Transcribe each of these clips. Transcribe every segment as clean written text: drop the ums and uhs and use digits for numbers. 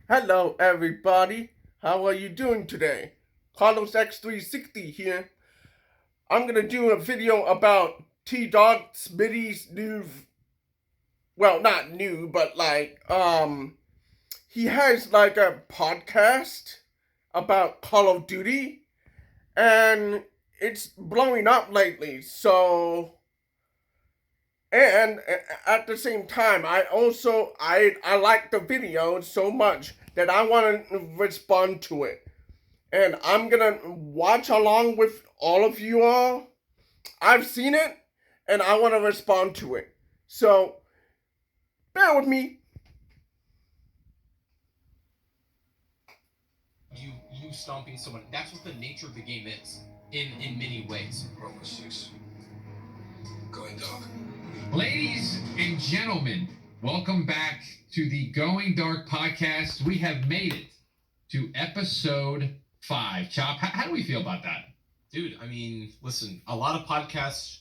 Hello, everybody. How are you doing today? CarlosX360 here. I'm gonna do a video about TDAWG Smitty's new. Well, not new, but he has like a podcast about Call of Duty, and it's blowing up lately. And at the same time, I like the video so much that I want to respond to it, and I'm gonna watch along with all of you all. I've seen it, and I want to respond to it. So bear with me. You stomping someone. That's what the nature of the game is, in many ways. Roman 6. Going dark. Ladies and gentlemen, welcome back to the Going Dark podcast. We have made it to episode 5. Chop, how do we feel about that? Dude, I mean, listen, a lot of podcasts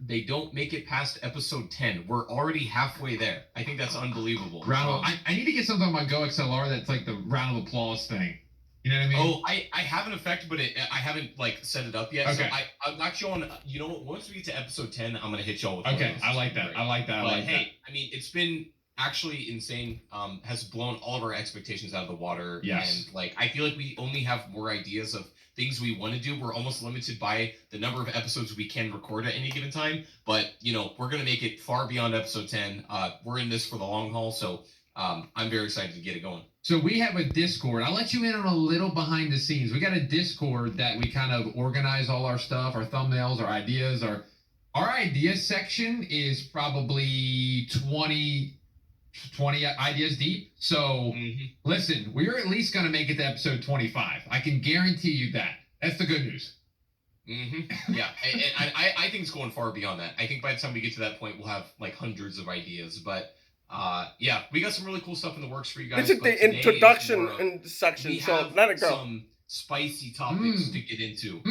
they don't make it past episode 10. We're already halfway there. I think that's unbelievable. I need to get something on my Go XLR that's like the round of applause thing. You know what I mean? Oh, I have an effect, but I haven't set it up yet. Okay. So I'm not showing. You know what? Once we get to episode 10, I'm gonna hit y'all with. Okay, I like that. Great. I like that. But hey, I mean, it's been actually insane. Has blown all of our expectations out of the water. Yes. And I feel like we only have more ideas of things we want to do. We're almost limited by the number of episodes we can record at any given time. But we're gonna make it far beyond episode 10. We're in this for the long haul, so I'm very excited to get it going. So we have a Discord. I'll let you in on a little behind the scenes. We got a Discord that we kind of organize all our stuff, our thumbnails, our ideas. Our idea section is probably 20 ideas deep. So Listen, we're at least going to make it to episode 25. I can guarantee you that. That's the good news. Yeah, and I think it's going far beyond that. I think by the time we get to that point, we'll have hundreds of ideas. But yeah, we got some really cool stuff in the works for you guys. This is the introduction section, so let it go. Some spicy topics to get into.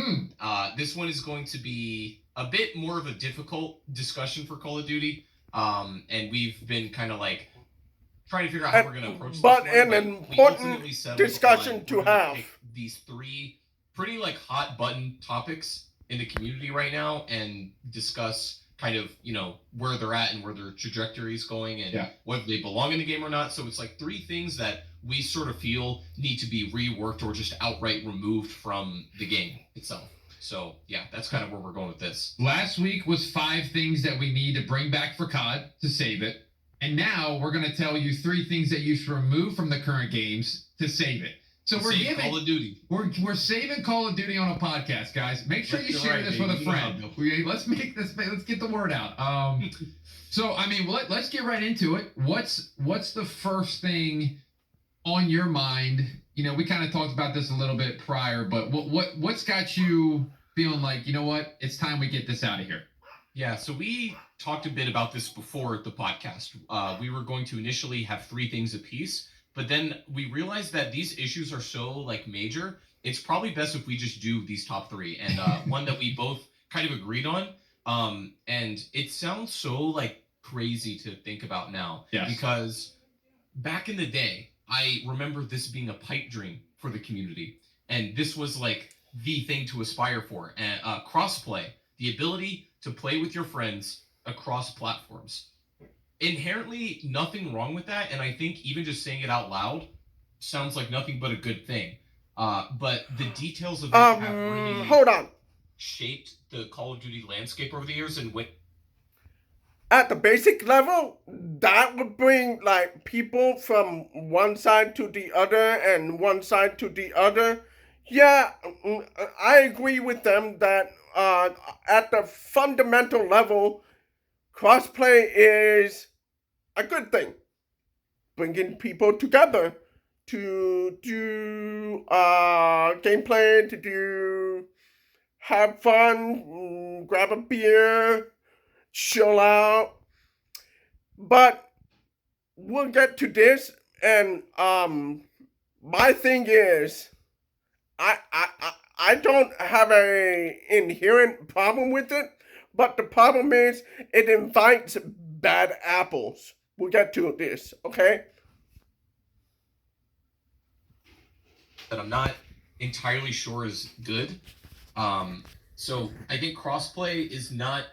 This one is going to be a bit more of a difficult discussion for Call of Duty. And we've been kind of trying to figure out how we're going to approach this one. But an important discussion to have. These 3 pretty hot button topics in the community right now, and discuss kind of where they're at and where their trajectory is going, and whether they belong in the game or not. So it's 3 things that we sort of feel need to be reworked or just outright removed from the game itself. So yeah, that's kind of where we're going with this. Last week was 5 things that we need to bring back for COD to save it. And now we're going to tell you 3 things that you should remove from the current games to save it. So we're giving Call of Duty. We're saving Call of Duty on a podcast, guys. Make sure you share this with a friend. Let's make this. Let's get the word out. So I mean, let's get right into it. What's the first thing on your mind? We kind of talked about this a little bit prior, but what's got you feeling like, what? It's time we get this out of here. Yeah, so we talked a bit about this before the podcast. We were going to initially have 3 things apiece. But then we realized that these issues are so major, it's probably best if we just do these top 3, and one that we both kind of agreed on. And it sounds so crazy to think about now. Yes. Because back in the day, I remember this being a pipe dream for the community, and this was the thing to aspire for. And crossplay, the ability to play with your friends across platforms. Inherently nothing wrong with that, and I think even just saying it out loud sounds like nothing but a good thing. But the details of it have really shaped the Call of Duty landscape over the years. And At the basic level, that would bring people from one side to the other and one side to the other. Yeah, I agree with them that at the fundamental level, crossplay is a good thing, bringing people together to do gameplay, to have fun, grab a beer, chill out. But we'll get to this, and my thing is, I don't have a inherent problem with it. But the problem is, it invites bad apples. We'll get to this, okay? that I'm not entirely sure is good. So I think crossplay is not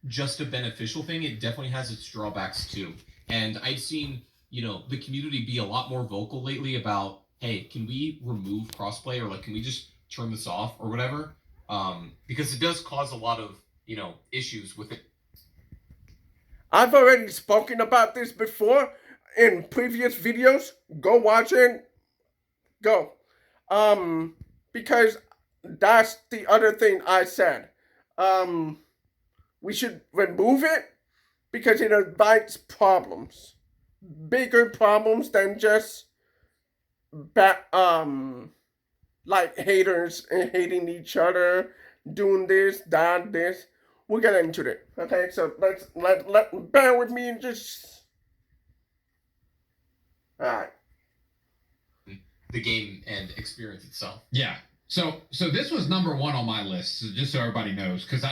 just a beneficial thing. It definitely has its drawbacks too. And I've seen, the community be a lot more vocal lately about, hey, can we remove crossplay, or like, can we just turn this off or whatever? Because it does cause a lot of, issues with it. I've already spoken about this before in previous videos. Go watch it. Go. Because that's the other thing I said. We should remove it because it invites problems. Bigger problems than just like haters and hating each other, doing this, that, this. We'll get into it. Okay, so let bear with me and just alright. The game and experience itself. Yeah. So this was number 1 on my list, so just so everybody knows, because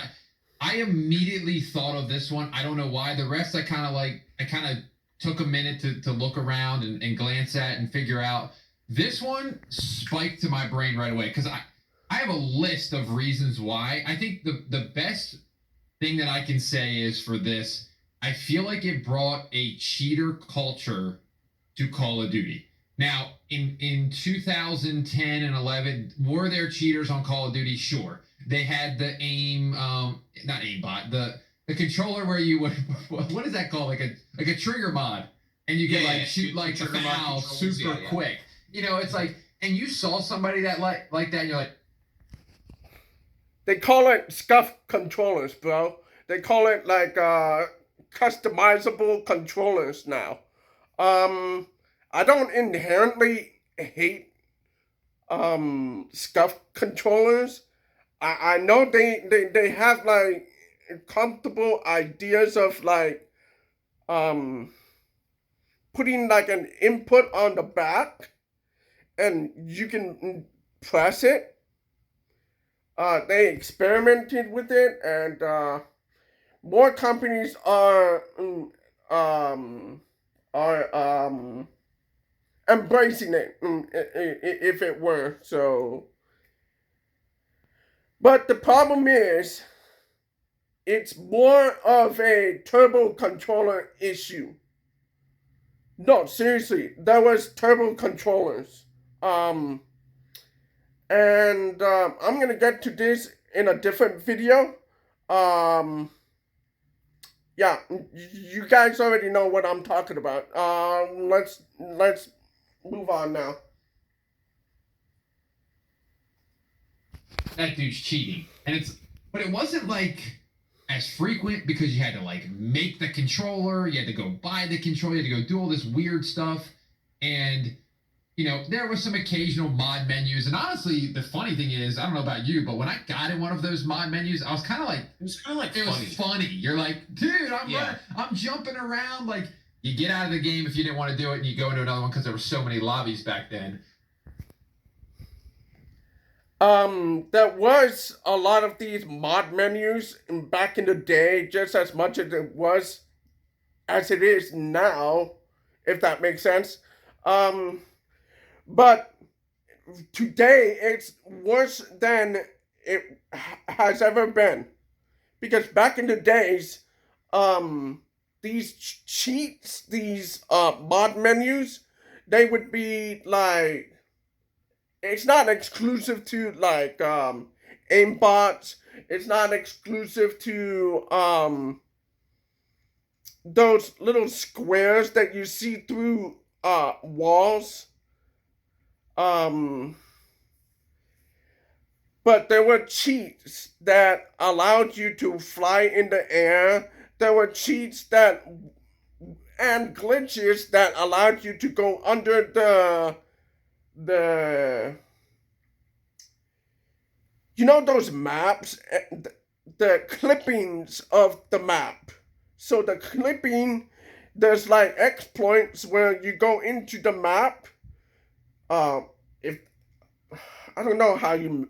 I immediately thought of this one. I don't know why. The rest I kind of took a minute to look around and glance at and figure out. This one spiked to my brain right away because I have a list of reasons why. I think the best thing that I can say is for this, I feel like it brought a cheater culture to Call of Duty. Now, in 2010 and 11, were there cheaters on Call of Duty? Sure. They had the not aimbot, the controller where you would, what is that called? Like a trigger mod, and you could shoot like the foul super quick. It's like, and you saw somebody that like that, and you're like, they call it scuff controllers, bro. They call it like customizable controllers now. I don't inherently hate scuff controllers. I know they have like comfortable ideas of like putting like an input on the back and you can press it. They experimented with it, and more companies are embracing it, if it were so. But the problem is, it's more of a turbo controller issue. No, seriously, there was turbo controllers. I'm gonna get to this in a different video. Yeah, you guys already know what I'm talking about. Let's move on now. that dude's cheating, but it wasn't like as frequent because you had to like make the controller, you had to go buy the controller, you had to go do all this weird stuff, and there was some occasional mod menus. And honestly, the funny thing is, I don't know about you, but when I got in one of those mod menus, I was kind of like, it was funny. You're like, dude, I'm jumping around. Like, you get out of the game if you didn't want to do it, and you go into another one because there were so many lobbies back then. There was a lot of these mod menus back in the day, just as much as it is now, if that makes sense. But today it's worse than it has ever been, because back in the days, these cheats, these mod menus, they would be like, it's not exclusive to like aimbots. It's not exclusive to those little squares that you see through walls. But there were cheats that allowed you to fly in the air. There were cheats and glitches that allowed you to go under the those maps, the clippings of the map. So the clipping, there's like exploits where you go into the map. If I don't know how you.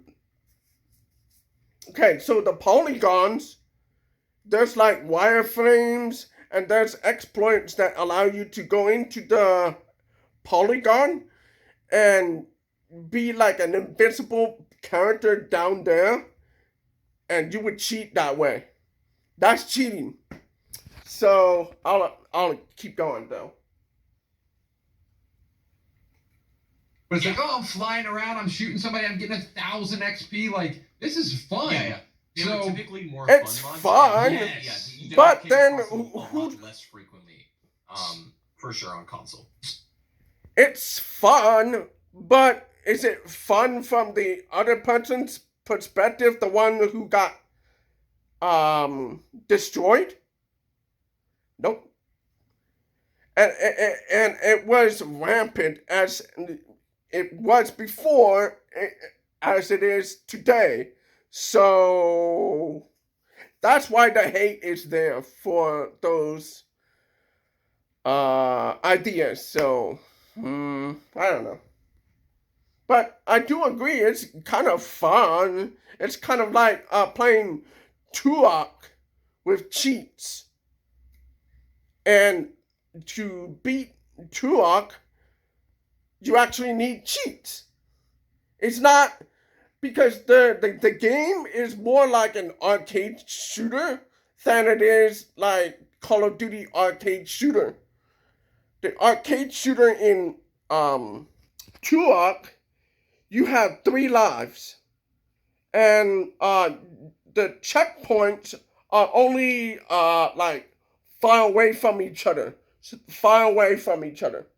Okay, so the polygons, there's like wireframes, and there's exploits that allow you to go into the polygon and be like an invincible character down there, and you would cheat that way. That's cheating. So I'll keep going though. But it's like, oh, I'm flying around, I'm shooting somebody, I'm getting 1,000 XP. Like, this is fun. Yeah. They were So typically more It's fun. fun, Yes. You but came then across them a who? lot less frequently, for sure on console. It's fun, but is it fun from the other person's perspective, the one who got destroyed? Nope. And it was rampant as it was before, as it is today. So that's why the hate is there for those ideas. So I don't know. But I do agree, it's kind of fun. It's kind of like playing TDAWG with cheats. And to beat TDAWG, you actually need cheats. It's not because the game is more like an arcade shooter than it is like Call of Duty arcade shooter. The arcade shooter in TDAWG, you have 3 lives, and the checkpoints are only like far away from each other.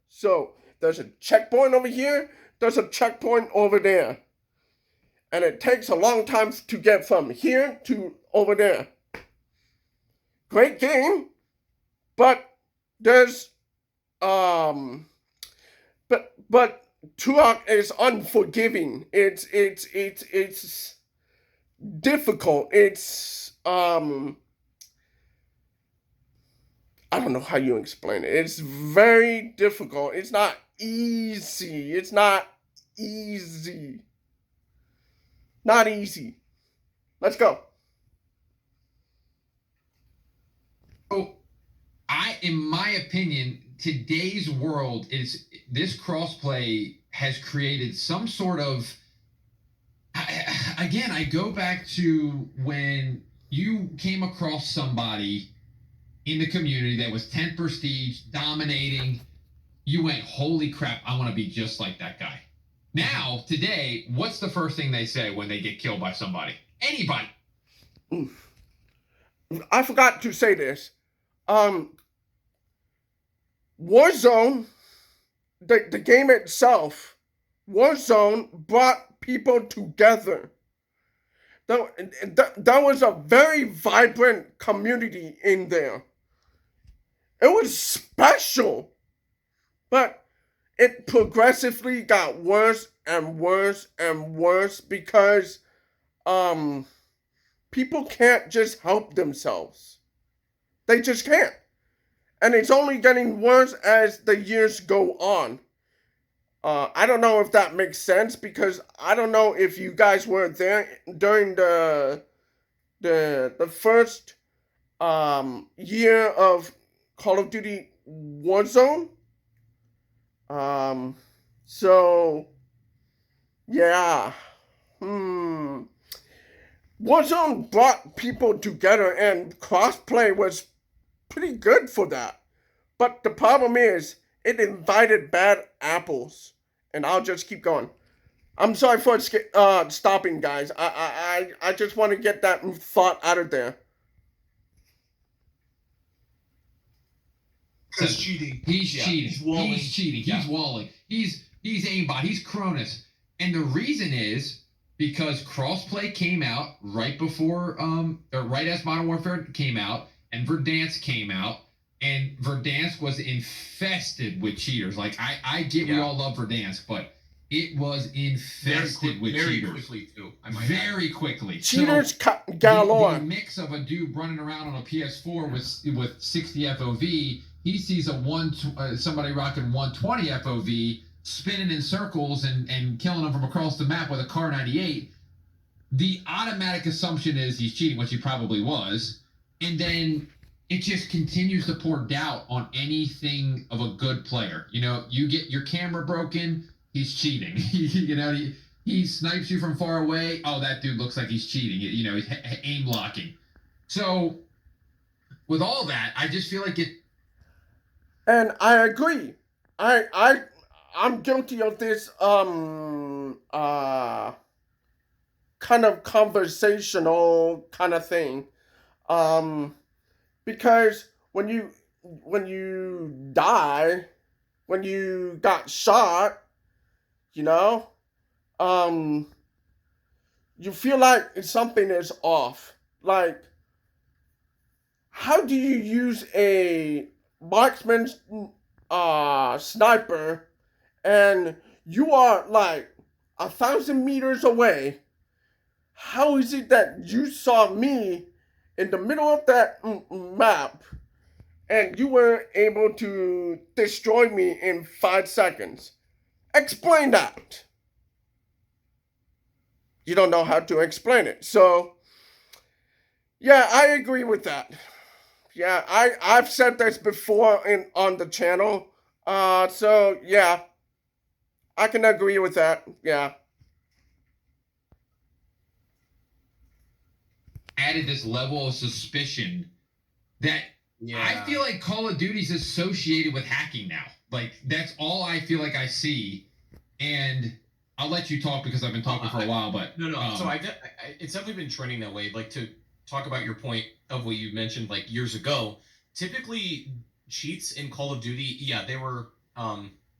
So there's a checkpoint over here, there's a checkpoint over there. And it takes a long time to get from here to over there. Great game, but there's but TDAWG is unforgiving. It's difficult. It's I don't know how you explain it. It's very difficult. It's not easy. Not easy. Let's go. So, in my opinion, today's world is this crossplay has created some sort of. Again, I go back to when you came across somebody in the community that was 10 prestige, dominating. You went, holy crap, I want to be just like that guy. Now, today, what's the first thing they say when they get killed by somebody? Anybody. I forgot to say this. Warzone, the game itself, Warzone brought people together. There was a very vibrant community in there. It was special, but it progressively got worse and worse and worse because people can't just help themselves. They just can't. And it's only getting worse as the years go on. I don't know if that makes sense because I don't know if you guys were there during the first year of Call of Duty Warzone. So yeah. Warzone brought people together and crossplay was pretty good for that. But the problem is it invited bad apples. And I'll just keep going. I'm sorry for stopping, guys. I just want to get that thought out of there. He's cheating. He's cheating. He's walling. He's cheating. Yeah. He's walling. He's aimbot. He's Cronus. And the reason is because crossplay came out right before, or right as Modern Warfare came out, and Verdansk came out, and Verdansk was infested with cheaters. Like I get we all love Verdansk, but it was infested with very cheaters. Quickly too. I might add. Very quickly. Cheaters The galore. mix of a dude running around on a PS4 with 60 FOV, he sees somebody rocking 120 FOV, spinning in circles and killing them from across the map with a Car 98. The automatic assumption is he's cheating, which he probably was, and then it just continues to pour doubt on anything of a good player. You know, you get your camera broken, he's cheating. He snipes you from far away. Oh, that dude looks like he's cheating. He's aim locking. So with all that, I just feel like it. And I agree. I'm guilty of this kind of conversational kind of thing. Because when you die, when you got shot, you know, you feel like something is off. Like, how do you use a marksman sniper and you are like 1,000 meters away? How is it that you saw me in the middle of that map and you were able to destroy me in 5 seconds? Explain that. You don't know how to explain it. So, yeah, I agree with that. Yeah, I've said this before on the channel. So yeah, I can agree with that. Yeah. Added this level of suspicion that I feel like Call of Duty's associated with hacking now. Like, that's all I feel like I see. And I'll let you talk because I've been talking for a while, but... No. So it's definitely been trending that way. Like, to talk about your point of what you mentioned, like, years ago, typically cheats in Call of Duty, yeah, they were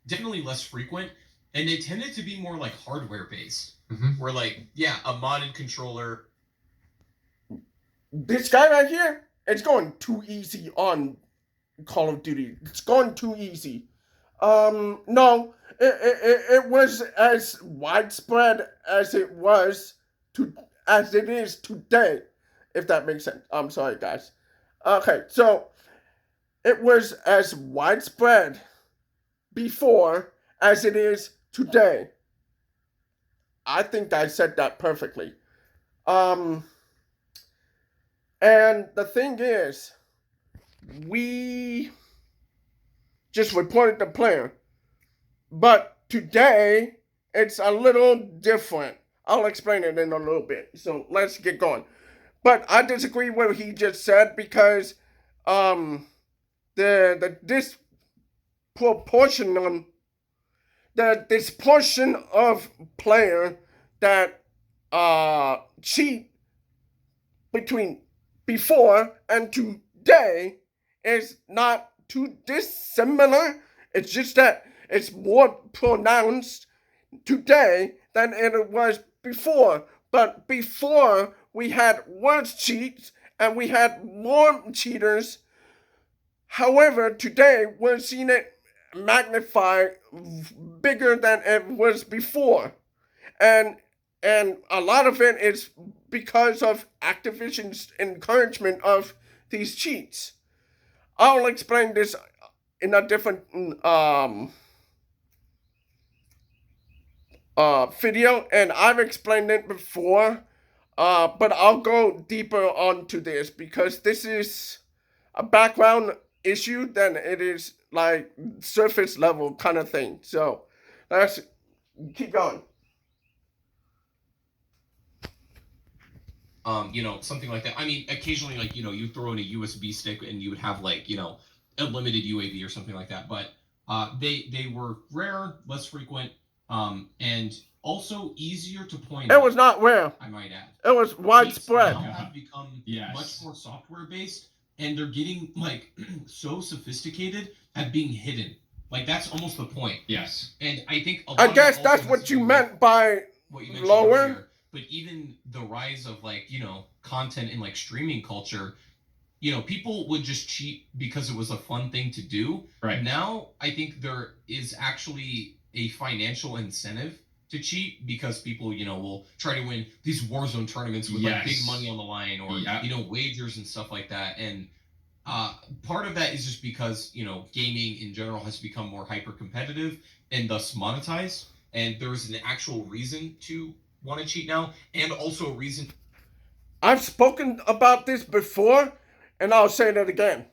definitely less frequent, and they tended to be more, like, hardware-based. Mm-hmm. Where, like, yeah, a modded controller... This guy right here, it's going too easy on Call of Duty. It's going too easy. No, it was as widespread as it is today, if that makes sense. I'm sorry, guys. Okay, so it was as widespread before as it is today. I think I said that perfectly. And the thing is, we just reported the player. But today, it's a little different. I'll explain it in a little bit. So let's get going. But I disagree with what he just said because the disproportion of player that cheat between before and today is not too dissimilar. It's just that it's more pronounced today than it was before. But before, we had worse cheats and we had more cheaters. However, today we're seeing it magnified bigger than it was before. And a lot of it is because of Activision's encouragement of these cheats. I'll explain this in a different video, and I've explained it before, but I'll go deeper onto this because this is a background issue than it is like surface level kind of thing. So let's keep going. Something like that. I mean, occasionally, like, you throw in a USB stick and you would have, like, a limited UAV or something like that. But they were rare, less frequent, and also easier to point out. It was not rare. I might add. It was widespread. Now have become much more software-based, and they're getting, like, so sophisticated at being hidden. Like, that's almost the point. Yes. And I think I guess that's what you meant by lower. Earlier, but even the rise of, like, content in, like, streaming culture, people would just cheat because it was a fun thing to do. Right. Now, I think there is actually a financial incentive to cheat because people, will try to win these Warzone tournaments with like big money on the line or, wagers and stuff like that. And part of that is just because, gaming in general has become more hyper competitive and thus monetized. And there is an actual reason to want to cheat now, and also a reason. I've spoken about this before, and I'll say that again.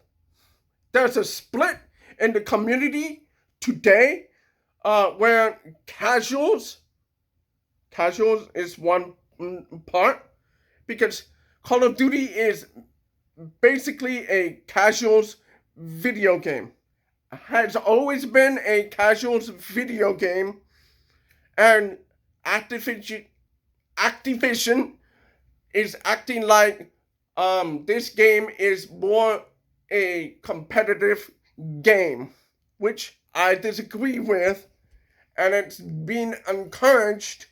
There's a split in the community today where casuals is one part, because Call of Duty is basically a casuals video game. Has always been a casuals video game, and Activision is acting like this game is more a competitive game, which I disagree with, and it's been encouraged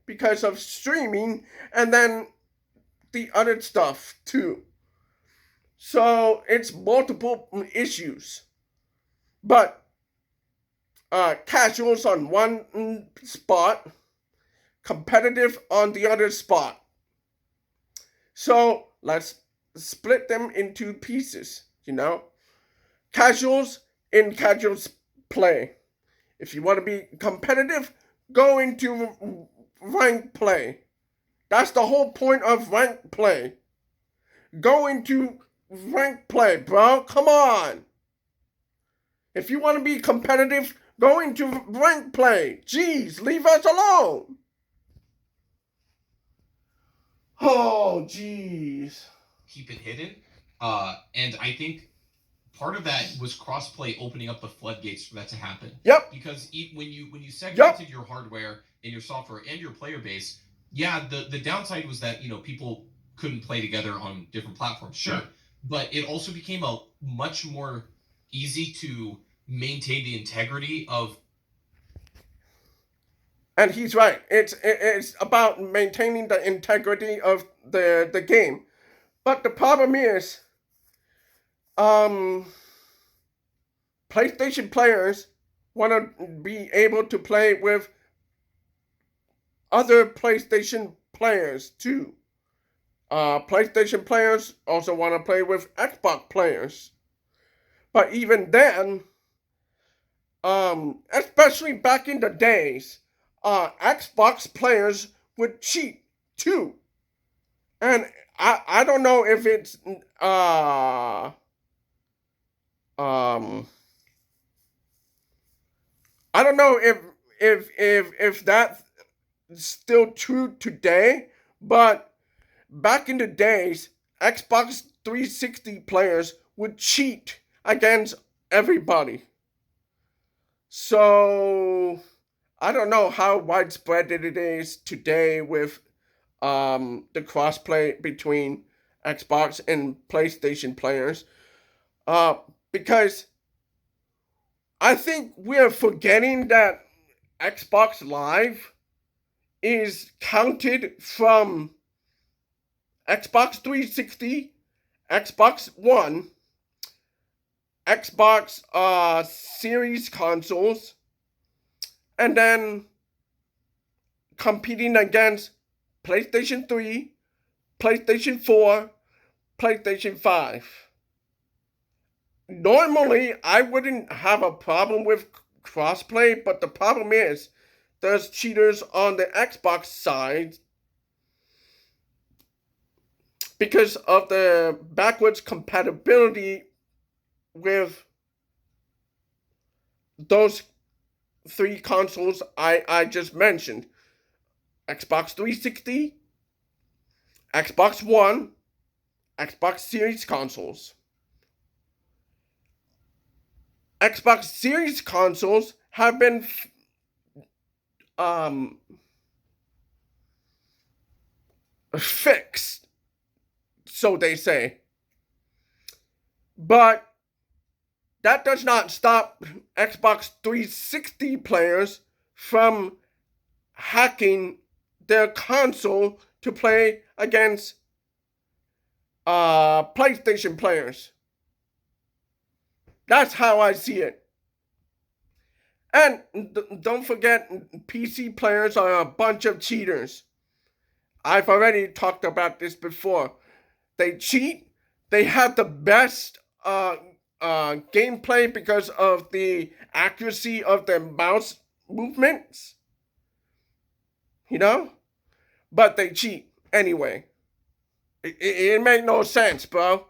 because of streaming and then the other stuff too. So it's multiple issues. But casuals on one spot, competitive on the other spot. So let's split them into pieces, Casuals in casuals play. If you want to be competitive, go into ranked play. That's the whole point of ranked play. Go into ranked play, bro. Come on. If you want to be competitive, go into ranked play. Jeez, leave us alone. Oh, jeez. Keep it hidden. And I think part of that was crossplay opening up the floodgates for that to happen. Yep. Because when you segmented your hardware and your software and your player base, yeah, the downside was that people couldn't play together on different platforms. Sure. But it also became a much more easy to maintain the integrity of. And he's right. It's about maintaining the integrity of the game. But the problem is, PlayStation players want to be able to play with other PlayStation players too. PlayStation players also want to play with Xbox players. But even then, especially back in the days, Xbox players would cheat too. And I don't know if it's I don't know if that's still true today, but back in the days, Xbox 360 players would cheat against everybody. So I don't know how widespread it is today with the crossplay between Xbox and PlayStation players, because I think we're forgetting that Xbox Live is counted from Xbox 360, Xbox One, Xbox Series consoles, and then competing against PlayStation 3, PlayStation 4, PlayStation 5. Normally, I wouldn't have a problem with crossplay, but the problem is there's cheaters on the Xbox side because of the backwards compatibility with those three consoles I just mentioned. Xbox 360, Xbox One, Xbox Series consoles. Xbox Series consoles have been fixed, so they say. But that does not stop Xbox 360 players from hacking their console to play against PlayStation players. That's how I see it. And don't forget, PC players are a bunch of cheaters. I've already talked about this before. They cheat. They have the best gameplay because of the accuracy of their mouse movements. But they cheat anyway. It make no sense, bro.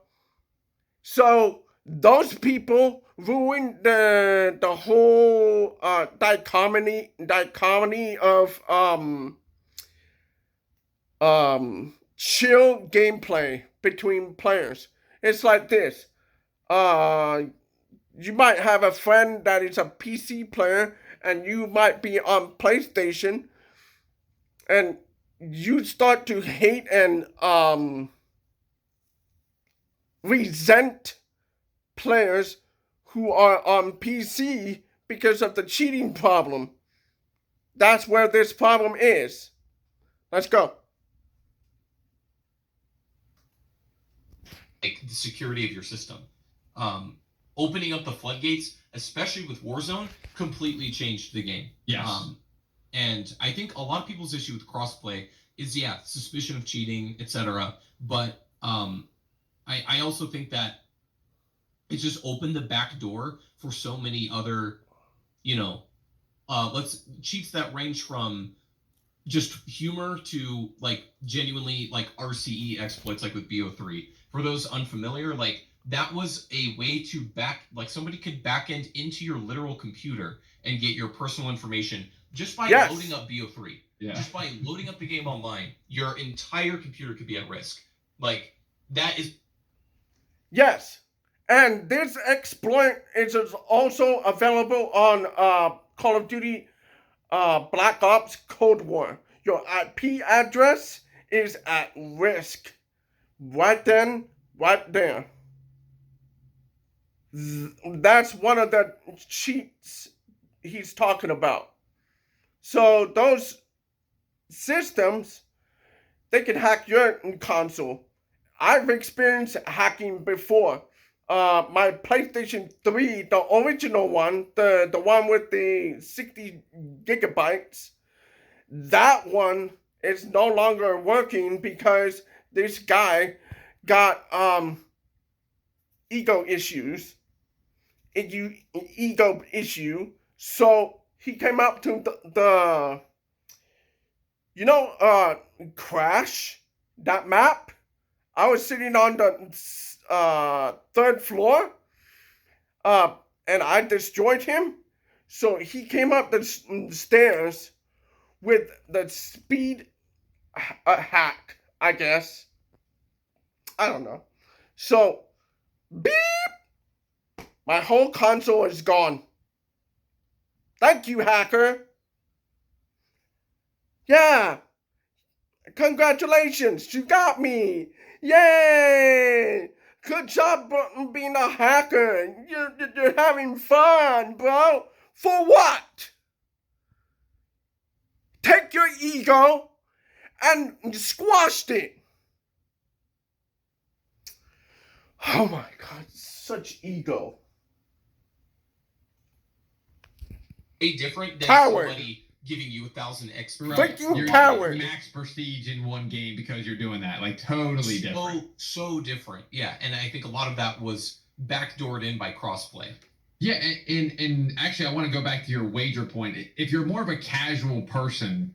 So those people ruined the whole dichotomy of chill gameplay between players. It's like this. You might have a friend that is a PC player, and you might be on PlayStation, and you start to hate and resent players who are on PC because of the cheating problem. That's where this problem is. Let's go. Like the security of your system. Opening up the floodgates, especially with Warzone, completely changed the game. Yes. And I think a lot of people's issue with crossplay is, suspicion of cheating, etc. But I also think that it's just opened the back door for so many other, cheats that range from just humor to like genuinely like RCE exploits, like with BO3. For those unfamiliar, like that was a way to somebody could back end into your literal computer and get your personal information just by loading up BO3. Yeah. Just by loading up the game online, your entire computer could be at risk. Like that is. Yes. And this exploit is also available on Call of Duty Black Ops Cold War. Your IP address is at risk. Right then, right there. That's one of the cheats he's talking about. So those systems, they can hack your console. I've experienced hacking before. My PlayStation 3, the original one, the one with the 60 gigabytes, that one is no longer working because this guy got ego issue. So he came up to the Crash, that map. I was sitting on the third floor, and I destroyed him. So he came up the stairs with the speed hack, I guess. I don't know. So, beep! My whole console is gone. Thank you, hacker. Yeah. Congratulations, you got me. Yay! Good job being a hacker. You're having fun, bro. For what? Take your ego and squashed it. Oh my God, such ego. Different than Coward. Somebody giving you 1,000 XP. Freaking coward. Max prestige in one game because you're doing that. Like totally different. So different. Yeah, and I think a lot of that was backdoored in by crossplay. Yeah, and actually I want to go back to your wager point. If you're more of a casual person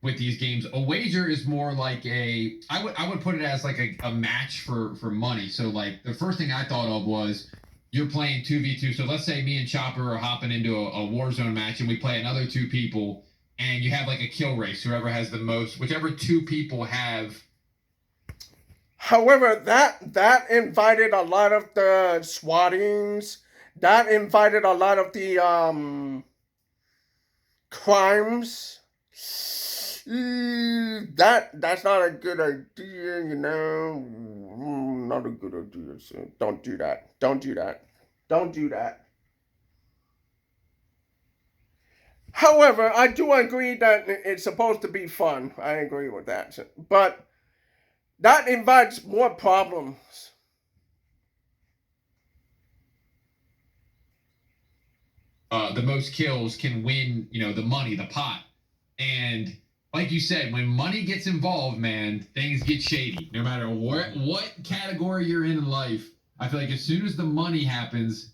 with these games, a wager is more like I would put it as like a match for money. So like the first thing I thought of was you're playing 2v2. So let's say me and Chopper are hopping into a Warzone match and we play another two people and you have like a kill race. Whoever has the most, whichever two people have. However, that invited a lot of the swattings. That invited a lot of the crimes. That's not a good idea, not a good idea. So don't do that. Don't do that. Don't do that. However, I do agree that it's supposed to be fun. I agree with that. But that invites more problems. The most kills can win, the money, the pot. And like you said, when money gets involved, man, things get shady. No matter what category you're in life, I feel like as soon as the money happens,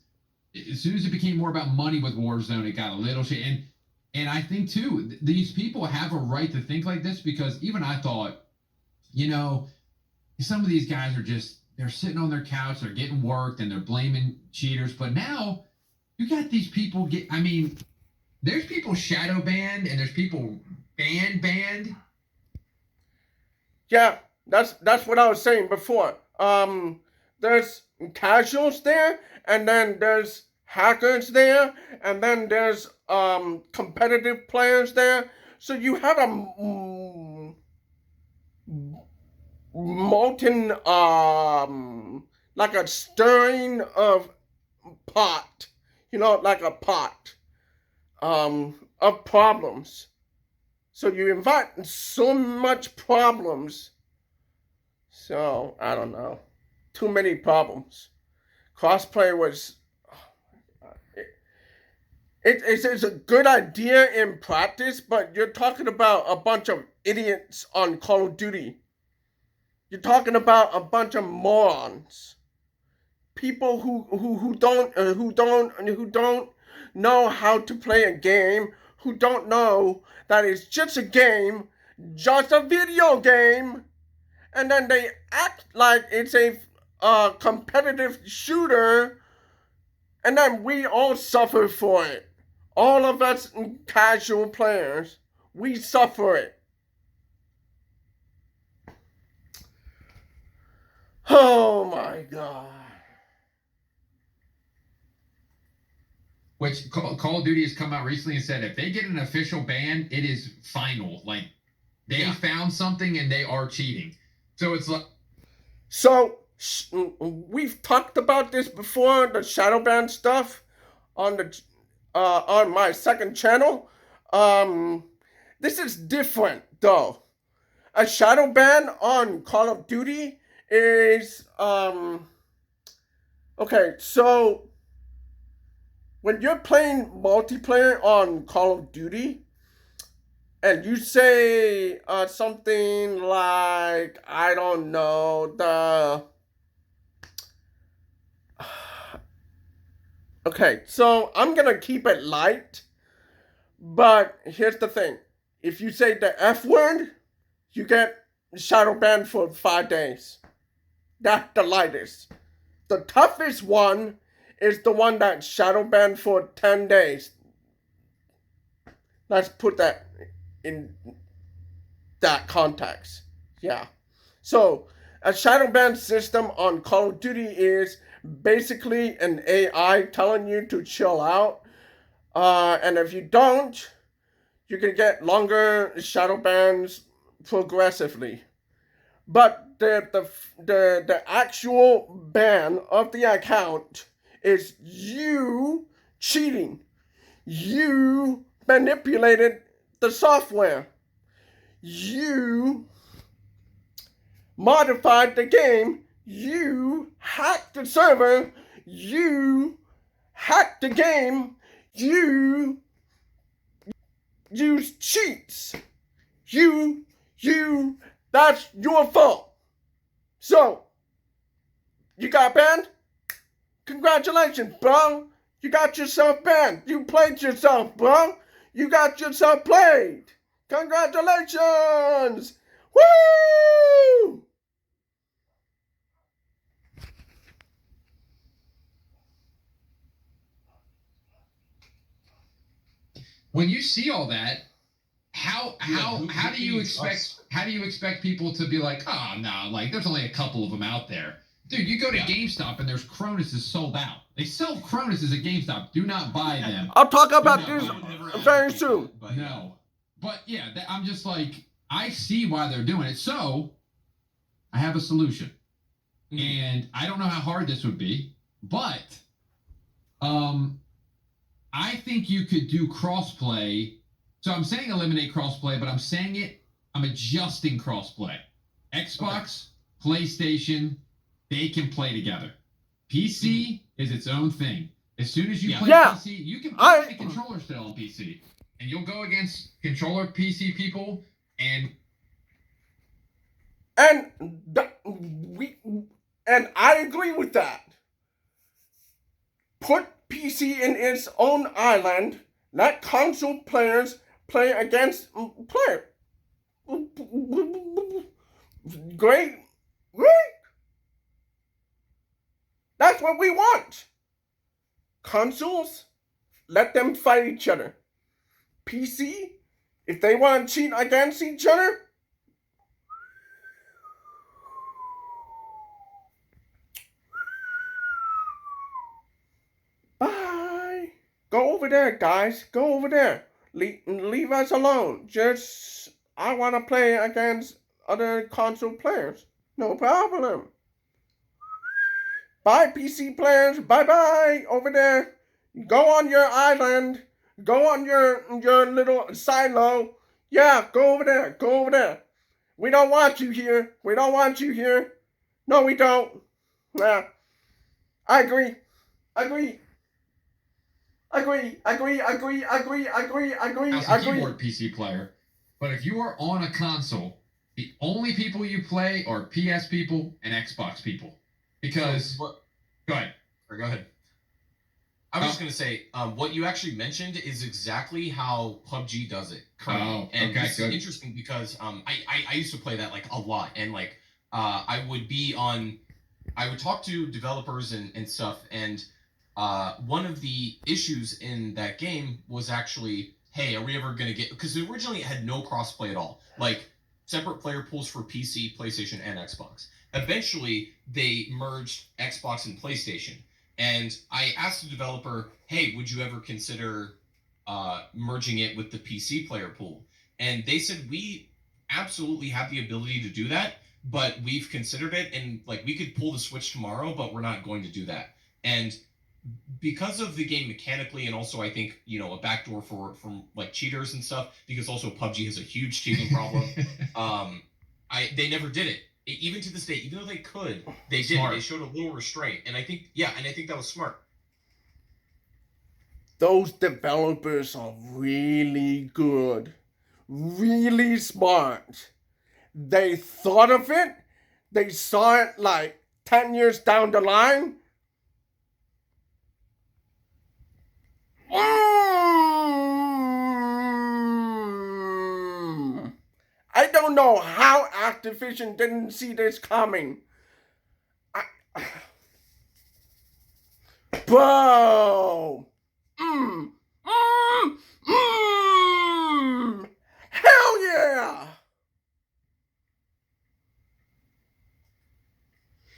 as soon as it became more about money with Warzone, it got a little shady. And I think, too, these people have a right to think like this because even I thought, some of these guys are just they're sitting on their couch, they're getting worked, and they're blaming cheaters. But now you got these people there's people shadow banned and there's people banned. Yeah, that's what I was saying before. There's casuals there, and then there's hackers there, and then there's competitive players there. So you have a molten like a stirring of pot, like a pot of problems. So you invite so much problems. So I don't know, too many problems. Crossplay was it's a good idea in practice, but you're talking about a bunch of idiots on Call of Duty. You're talking about a bunch of morons, people who don't know how to play a game, who don't know that it's just a game, just a video game, and then they act like it's a competitive shooter, and then we all suffer for it. All of us casual players, we suffer it. Oh my god. Which Call of Duty has come out recently and said if they get an official ban, it is final. Like they found something and they are cheating. So it's like. So we've talked about this before, the shadow ban stuff on my second channel. This is different though. A shadow ban on Call of Duty is okay. So when you're playing multiplayer on Call of Duty, and you say something like, I don't know, okay, so I'm gonna keep it light, but here's the thing. If you say the F word, you get shadow banned for 5 days. That's the lightest. The toughest one is the one that's shadow banned for 10 days. Let's put that in that context. Yeah. So a shadow ban system on Call of Duty is basically an AI telling you to chill out. And if you don't, you can get longer shadow bans progressively. But the actual ban of the account is you cheating. You manipulated the software. You modified the game. You hacked the server. You hacked the game. You used cheats. That's your fault. So, you got banned? Congratulations, bro. You got yourself banned. You played yourself, bro. You got yourself played. Congratulations. Woo! When you see all that, how do you expect people to be like, oh no, like there's only a couple of them out there. Dude, you go to GameStop and there's Cronus is sold out. They sell Cronus at GameStop. Do not buy them. I'll talk about this very soon. No. But yeah, I'm just like, I see why they're doing it. So I have a solution. And I don't know how hard this would be, but I think you could do crossplay. So I'm saying eliminate crossplay, but I'm adjusting crossplay. Xbox, PlayStation, they can play together. PC is its own thing. As soon as you play PC, you can play the controller still on PC. And you'll go against controller PC people and I agree with that. Put PC in its own island. Let console players play against player. Great. That's what we want. Consoles, let them fight each other. PC, if they want to cheat against each other, bye. Go over there, guys. Go over there. Leave us alone. Just, I want to play against other console players. No problem. Bye, PC players. Bye-bye over there. Go on your island. Go on your little silo. Yeah, go over there. Go over there. We don't want you here. We don't want you here. No, we don't. Yeah. I agree. Agree. Agree. Agree. Agree. Agree. Agree. Agree. As a Agree. keyboard PC player, but if you are on a console, the only people you play are PS people and Xbox people. Because So go ahead. Or go ahead. I was just going to say, what you actually mentioned is exactly how PUBG does it currently. Oh, and okay, this good. is interesting because I used to play that like a lot. And like I would talk to developers and stuff. And one of the issues in that game was actually, hey, are we ever going to get, because originally it had no crossplay at all. Like separate player pools for PC, PlayStation, and Xbox. Eventually, they merged Xbox and PlayStation. And I asked the developer, hey, would you ever consider merging it with the PC player pool? And they said, we absolutely have the ability to do that, but we've considered it, and like we could pull the switch tomorrow, but we're not going to do that. And because of the game mechanically, and also I think, you know, a backdoor from like cheaters and stuff, because also PUBG has a huge cheating problem, they never did it. Even to this day, even though they could, they didn't. They showed a little restraint, and I think that was smart. Those developers are really good, really smart. They thought of it. They saw it like 10 years down the line. I don't know how Activision didn't see this coming. Bro! Hell yeah!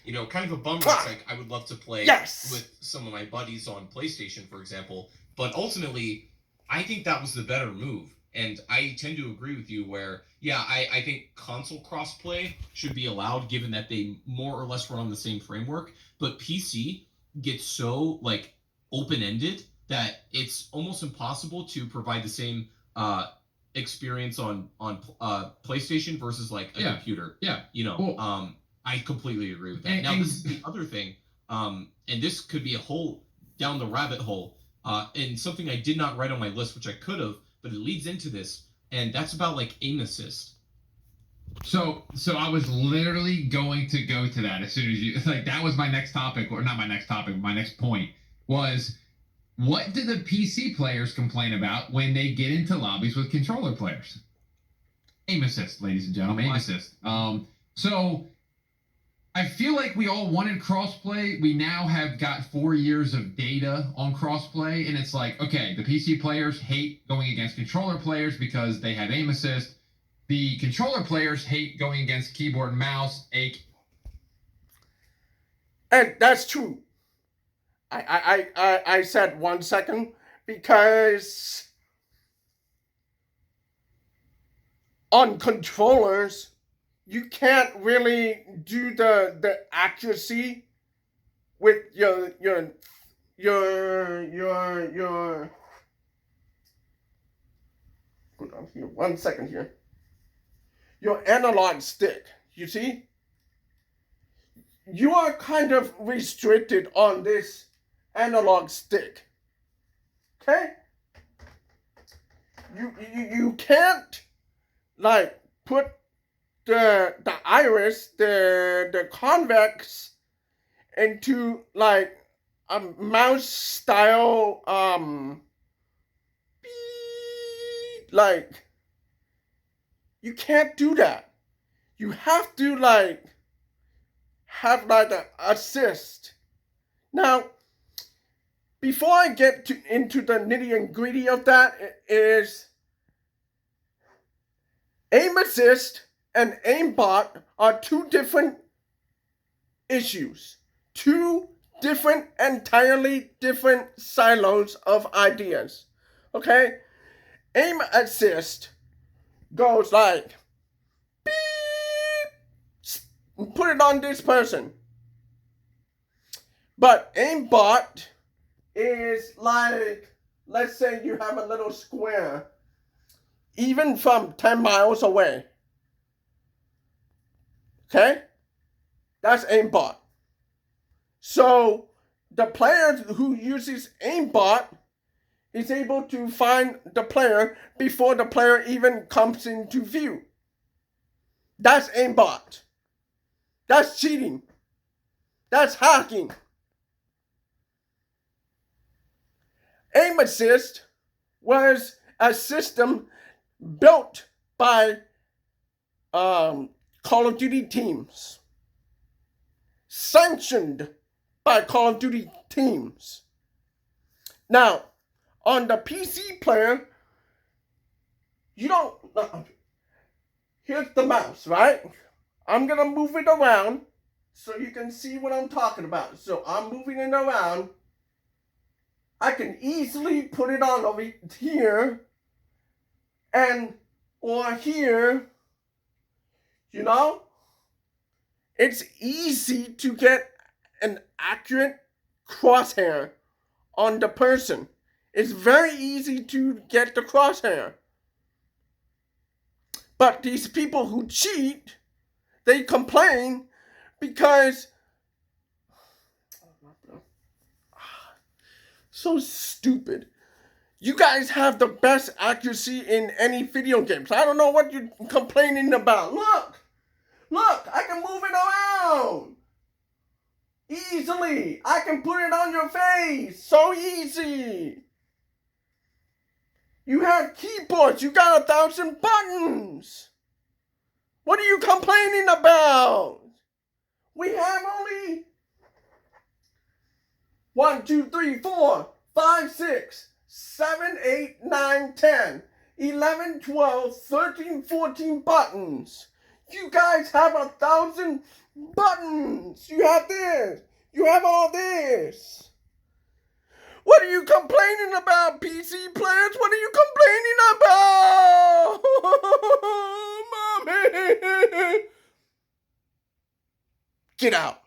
You know, kind of a bummer. It's like I would love to play with some of my buddies on PlayStation, for example. But ultimately, I think that was the better move. And I tend to agree with you where, yeah, I think console crossplay should be allowed given that they more or less run on the same framework. But PC gets so, like, open-ended that it's almost impossible to provide the same experience on PlayStation versus, like, a computer. Yeah. You know, Well, I completely agree with that. Now, this is the other thing, and this could be a whole down the rabbit hole, and something I did not write on my list, which I could have, but it leads into this, and that's about like aim assist. So I was literally going to go to that as soon as you like that was my next topic, or not my next topic, my next point was, what do the PC players complain about when they get into lobbies with controller players? Aim assist, ladies and gentlemen, aim assist. So I feel like we all wanted crossplay. We now have got 4 years of data on crossplay, and it's like, okay, the PC players hate going against controller players because they have aim assist. The controller players hate going against keyboard and mouse. And that's true. I said 1 second because on controllers, you can't really do the accuracy with your hold on here 1 second here. Your analog stick, you see? You are kind of restricted on this analog stick. Okay? You can't like put the iris, the convex into like a mouse style like you can't do that. You have to like have like an assist. Now, before I get into the nitty and gritty of that, is aim assist and aimbot are two different issues. Two different, entirely different silos of ideas. Okay? Aim assist goes like, beep, put it on this person. But aimbot is like, let's say you have a little square, even from 10 miles away. Okay? That's aimbot. So the player who uses aimbot is able to find the player before the player even comes into view. That's aimbot. That's cheating. That's hacking. Aim assist was a system built by Call of Duty teams, sanctioned by Call of Duty teams. Now, on the PC player, you don't. Here's the mouse, right? I'm gonna move it around so you can see what I'm talking about. So I'm moving it around. I can easily put it on over here or here, you know? It's easy to get an accurate crosshair on the person. It's very easy to get the crosshair. But these people who cheat, they complain because so stupid. You guys have the best accuracy in any video games. I don't know what you're complaining about. Look, I can move it around easily. I can put it on your face. So easy. You have keyboards. You got 1,000 buttons. What are you complaining about? We have only 1, 2, 3, 4, 5, 6, 7, 8, 9, 10, 11, 12, 13, 14 buttons. You guys have 1,000 buttons. You have this. You have all this. What are you complaining about, PC players? What are you complaining about? Mommy! Get out.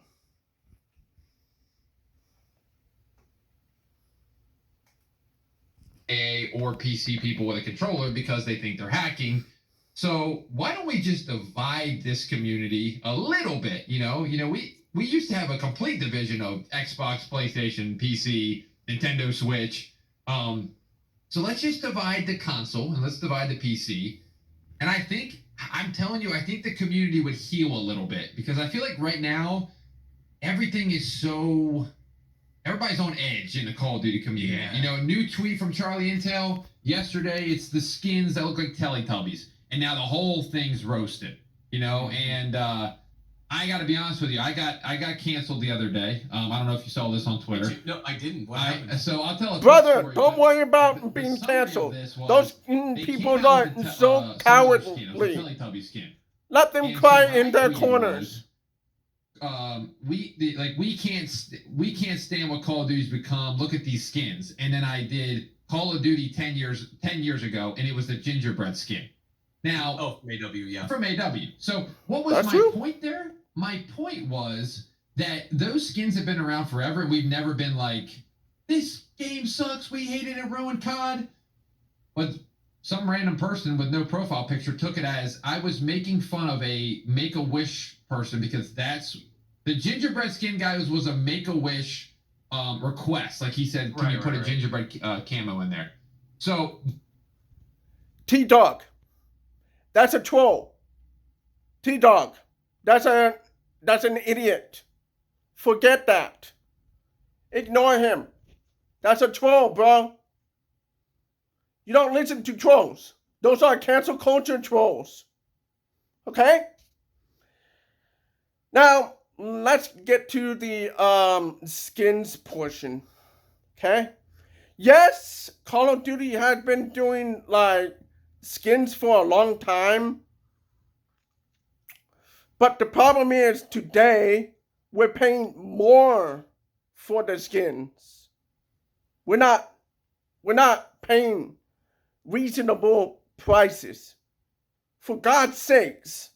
Or PC people with a controller because they think they're hacking. So why don't we just divide this community a little bit? We used to have a complete division of Xbox, PlayStation, PC, Nintendo Switch. So let's just divide the console and let's divide the PC. And I'm telling you, I think the community would heal a little bit because I feel like right now everything is so. Everybody's on edge in the Call of Duty community. Yeah. New tweet from Charlie Intel yesterday. It's the skins that look like Teletubbies, and now the whole thing's roasted. And I got to be honest with you. I got canceled the other day. I don't know if you saw this on Twitter. No, I didn't. What happened? So I'll tell a brother. story, don't worry about being canceled. Those people are so cowardly. Teletubby skin. Let them cry in their corners. We can't stand what Call of Duty's become. Look at these skins. And then I did Call of Duty 10 years ago, and it was the gingerbread skin. Now, from AW, yeah. From AW. So what was my point there? My point was that those skins have been around forever, and we've never been like, this game sucks, we hate it, it ruined COD. But some random person with no profile picture took it as I was making fun of a Make-A-Wish person because that's the gingerbread skin guy was a Make-A-Wish request. Like he said, can you put a gingerbread camo in there? So TDAWG, that's a troll. TDAWG, that's an idiot. Forget that. Ignore him. That's a troll, bro. You don't listen to trolls. Those are cancel culture trolls. Okay? Now, let's get to the skins portion. Okay? Yes, Call of Duty has been doing like skins for a long time. But the problem is today we're paying more for the skins. We're not paying reasonable prices. For God's sakes,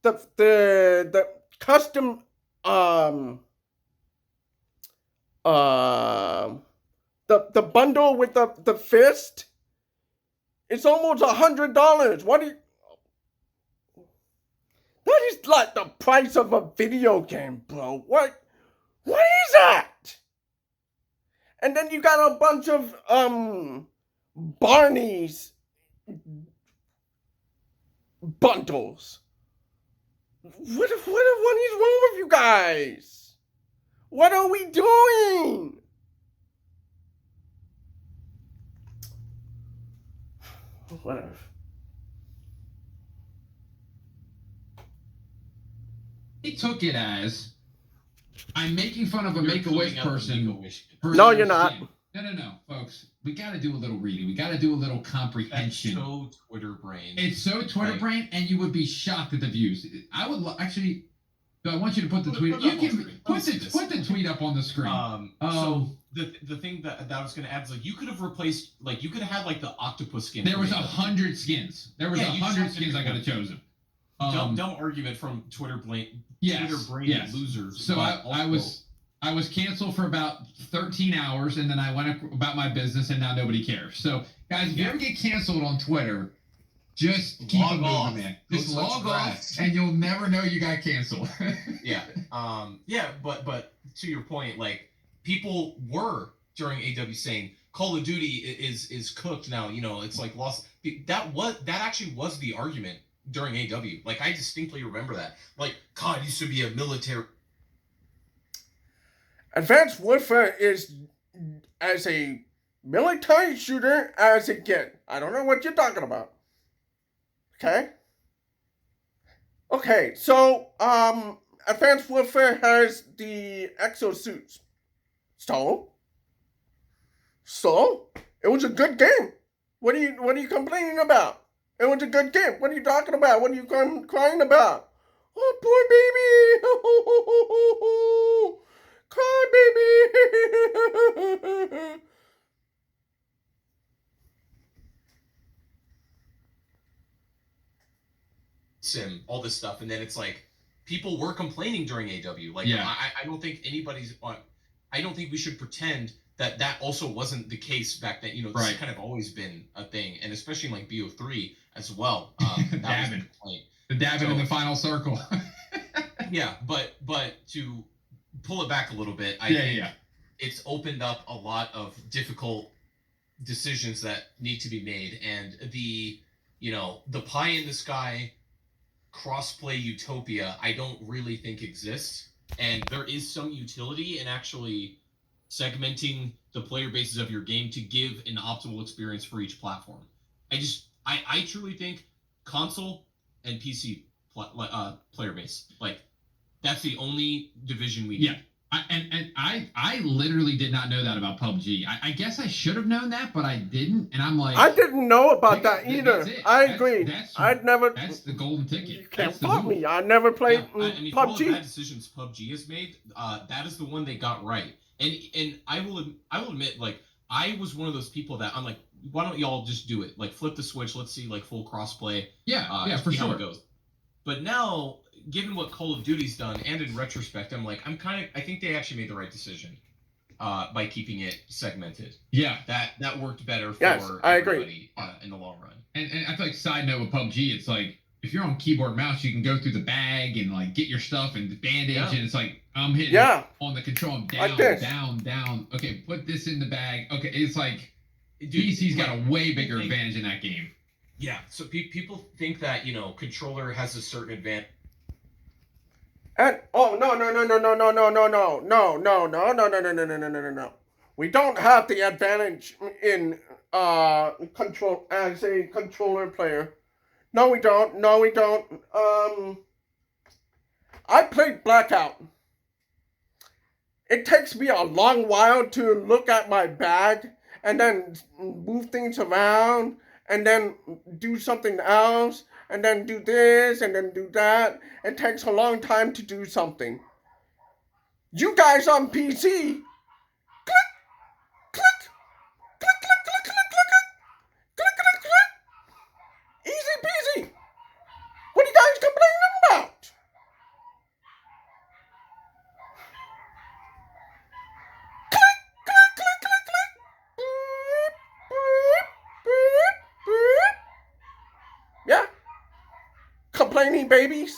the custom the bundle with the fist, it's almost $100. What do you? That is like the price of a video game, bro. What is that? And then you got a bunch of Barney's bundles. What is wrong with you guys? What are we doing? Whatever. He took it as I'm making fun of a Make-A-Wish person. No, you're not. No, folks. We got to do a little reading. We got to do a little comprehension. That's so Twitter brain. It's so Twitter brain, and you would be shocked at the views. I would actually. I want you to put the tweet. You can put the tweet up on the screen. So the thing that I was going to add is like you could have replaced you could have had like the octopus skin. There was 100 skins. There was 100 skins I could have chosen. Dumb argument from Twitter brain. Twitter brain losers. So I was canceled for about 13 hours, and then I went about my business, and now nobody cares. So guys, if you ever get canceled on Twitter, just keep it moving, man. Just log off, and you'll never know you got canceled. But to your point, like people were during AW saying Call of Duty is cooked now. You know, it's like lost. That actually was the argument during AW. Like I distinctly remember that. Like COD used to be a military. Advanced Warfare is as a military shooter as it gets. I don't know what you're talking about. Okay, so Advanced Warfare has the exosuits. So it was a good game. What are you complaining about? It was a good game. What are you talking about? What are you crying about? Oh, poor baby. Cry, baby. Sim, all this stuff, and then it's like people were complaining during AW. Like, I don't think anybody's on. I don't think we should pretend that also wasn't the case back then. You know, this has kind of always been a thing, and especially in like BO3 as well. Dabbing, the dabbing in the final circle. but to pull it back a little bit, I think it's opened up a lot of difficult decisions that need to be made, and the pie in the sky crossplay utopia I don't really think exists, and there is some utility in actually segmenting the player bases of your game to give an optimal experience for each platform. I truly think console and PC player base, like that's the only division we need. I literally did not know that about PUBG. I guess I should have known that, but I didn't. And I'm like, I didn't know about that either. I agree. I'd never. That's the golden ticket. You can't fuck me. I never played PUBG. For all the bad decisions PUBG has made, that is the one they got right. And I will admit, like I was one of those people that I'm like, why don't y'all just do it? Like flip the switch. Let's see like full crossplay. For sure. How it goes. But now, given what Call of Duty's done, and in retrospect, I'm like, I think they actually made the right decision by keeping it segmented. Yeah. That worked better for everybody in the long run. And I feel like side note with PUBG, it's like if you're on keyboard mouse, you can go through the bag and like get your stuff and the bandage, and it's like I'm hitting on the control, I'm down, like down. Okay, put this in the bag. Okay, it's like PC's got a way bigger advantage in that game. Yeah, so people think that controller has a certain advantage. And no. We don't have the advantage in control as a controller player. No, we don't. I played Blackout. It takes me a long while to look at my bag and then move things around and then do something else and then do this and then do that. It takes a long time to do something. You guys on PC, click, click, click, click, click, click, click, click, click, click. Easy peasy. What are you guys complaining about? Yeah, complaining babies.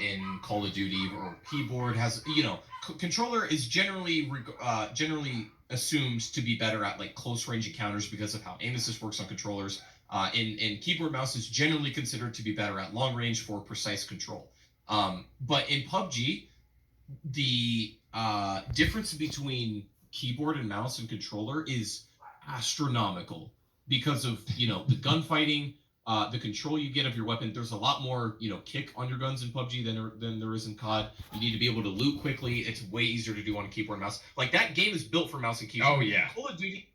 In Call of Duty or keyboard has, you know, controller is generally assumed to be better at like close range encounters because of how aim assist works on controllers. In keyboard mouse is generally considered to be better at long range for precise control. But in PUBG, the difference between keyboard and mouse and controller is astronomical because of, you know, the gunfighting, the control you get of your weapon. There's a lot more, you know, kick on your guns in PUBG than there is in COD. You need to be able to loot quickly. It's way easier to do on a keyboard and mouse. Like, that game is built for mouse and keyboard. Oh yeah. Call of Duty.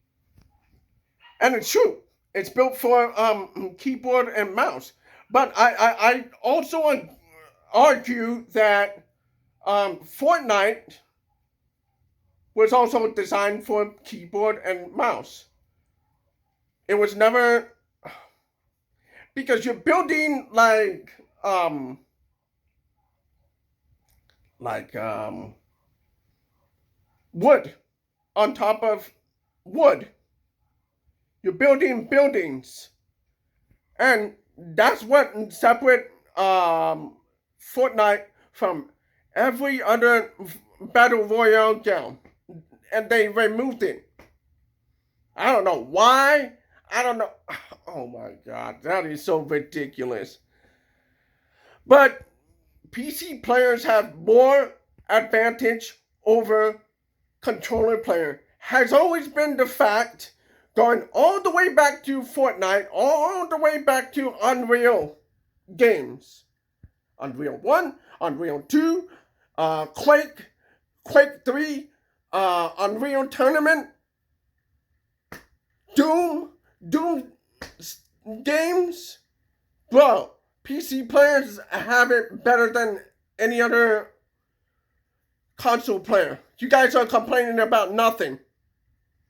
And it's true. It's built for keyboard and mouse. But I also argue that Fortnite was also designed for keyboard and mouse. It was never, because you're building like wood on top of wood. You're building buildings, and that's what separate Fortnite from every other battle royale game, and they removed it. I don't know why. I don't know. Oh my god, that is so ridiculous. But PC players have more advantage over controller player. Has always been the fact, going all the way back to Fortnite, all the way back to Unreal games. Unreal 1, Unreal 2, Quake 3, Unreal Tournament, Doom games. Bro, PC players have it better than any other console player. You guys are complaining about nothing.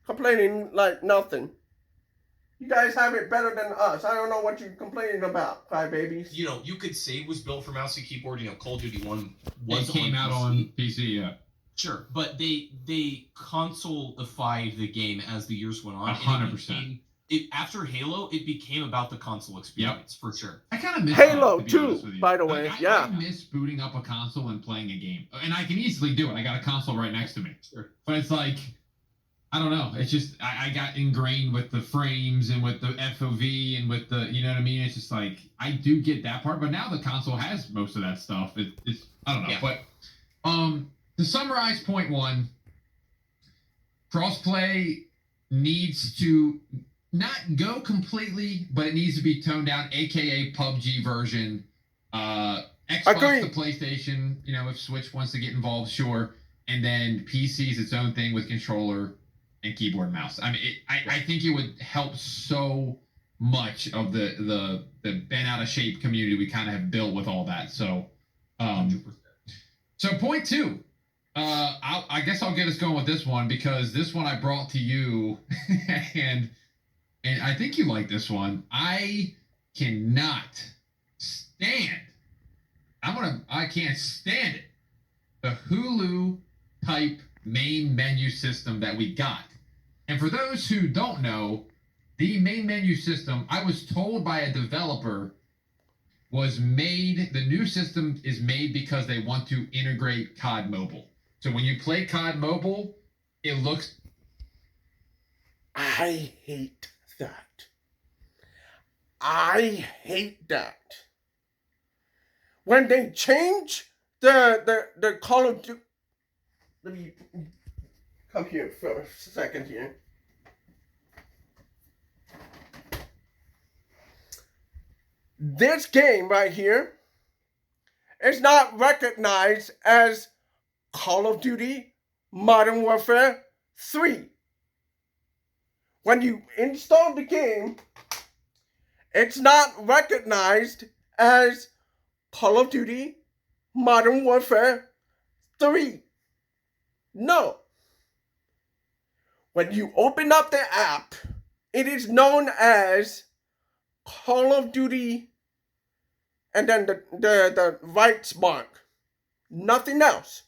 Complaining like nothing. You guys have it better than us. I don't know what you're complaining about, crybabies. You know, you could say it was built for mouse and keyboard. You know, Call of Duty 1 was It came out on PC, yeah. Sure, but they console-ified the game as the years went on. 100%. After Halo, it became about the console experience, for sure. I kind of miss Halo that, to be too, honest with you. by the way. I miss booting up a console and playing a game. And I can easily do it. I got a console right next to me. Sure. But it's like, I don't know. It's just, I got ingrained with the frames and with the FOV and with the, you know what I mean? It's just like, I do get that part. But now the console has most of that stuff. It's I don't know. Yeah. But to summarize point one, crossplay needs to not go completely, but it needs to be toned down, aka PUBG version. Xbox Agreed. to PlayStation, you know, if Switch wants to get involved, sure. And then PC is its own thing with controller and keyboard and mouse. I mean, I think it would help so much of the bent out of shape community we kind of have built with all that. So, so point two. I guess I'll get us going with this one because this one I brought to you, and I think you like this one. I cannot stand. I can't stand it. The Hulu type main menu system that we got. And for those who don't know, the main menu system, I was told by a developer, was made, the new system is made because they want to integrate COD Mobile. So when you play COD Mobile, it looks... I hate that. I hate that. When they change the Call of Duty... Let me come here for a second here. this game right here is not recognized as Call of Duty Modern Warfare 3. When you install the game, it's not recognized as Call of Duty Modern Warfare 3. No. When you open up the app, it is known as Call of Duty and then the rights mark. Nothing else.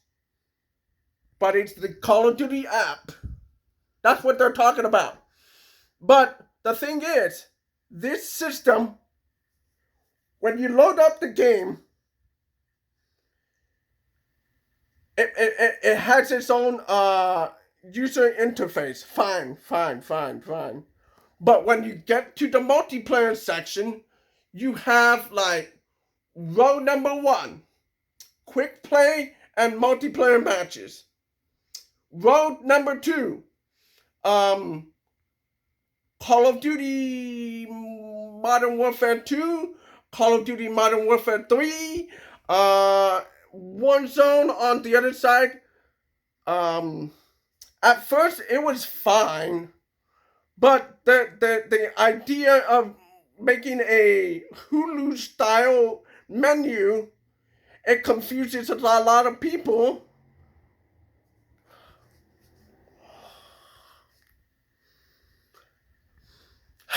But it's the Call of Duty app. That's what they're talking about. But the thing is, this system, when you load up the game, it has its own user interface. Fine. But when you get to the multiplayer section, you have like row number 1, quick play and multiplayer matches. Row number 2, Call of Duty Modern Warfare 2, Call of Duty Modern Warfare 3, Warzone on the other side. At first it was fine, but the idea of making a Hulu style menu, it confuses a lot of people.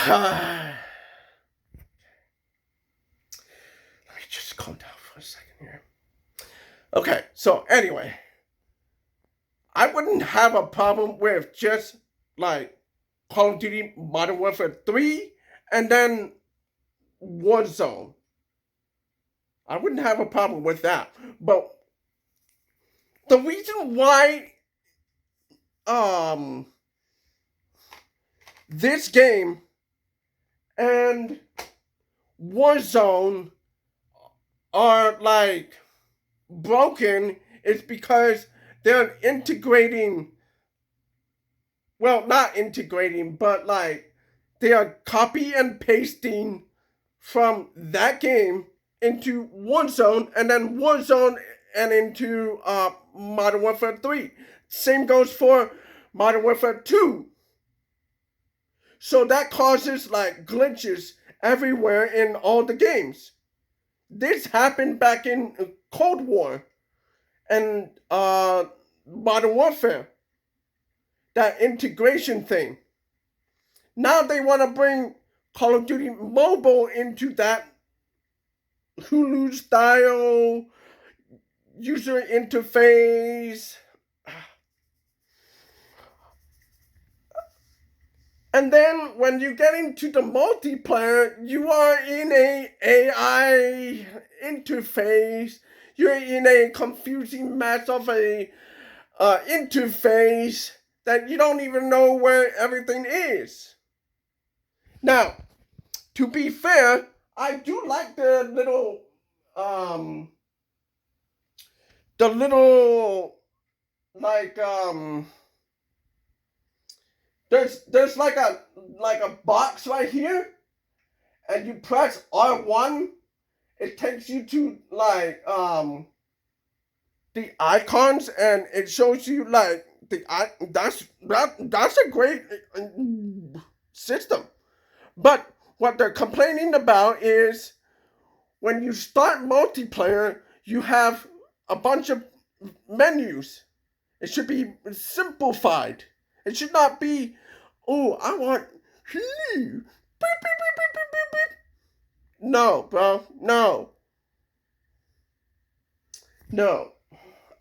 Let me just calm down for a second here. Okay, so anyway, I wouldn't have a problem with just like Call of Duty Modern Warfare 3 and then Warzone. I wouldn't have a problem with that. But the reason why this game and Warzone are like broken is because they're integrating, well, not integrating, but like they are copy and pasting from that game into Warzone and then Warzone and into Modern Warfare 3. Same goes for Modern Warfare 2. So that causes like glitches everywhere in all the games. This happened back in Cold War and Modern Warfare. That integration thing. Now they want to bring Call of Duty Mobile into that Hulu style user interface. And then when you get into the multiplayer, you are in a AI interface. You're in a confusing mess of a interface that you don't even know where everything is. Now, to be fair, I do like the little like there's like a box right here, and you press R1, it takes you to like the icons, and it shows you like that's a great system. But what they're complaining about is when you start multiplayer, you have a bunch of menus. It should be simplified. It should not be, oh, I want, no, bro, no. No.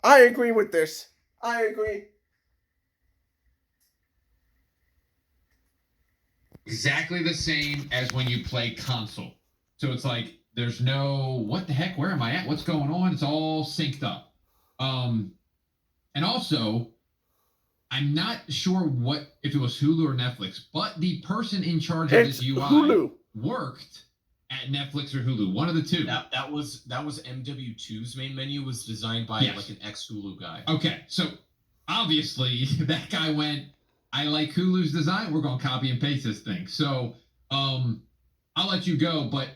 I agree with this. I agree. Exactly the same as when you play console. So it's like there's no what the heck, where am I at? What's going on? It's all synced up. And also, I'm not sure if it was Hulu or Netflix, but the person in charge of this UI Hulu. worked at Netflix or Hulu, one of the two. That was MW2's main menu was designed by like an ex-Hulu guy. Okay, so obviously that guy went, I like Hulu's design, we're going to copy and paste this thing. So I'll let you go, but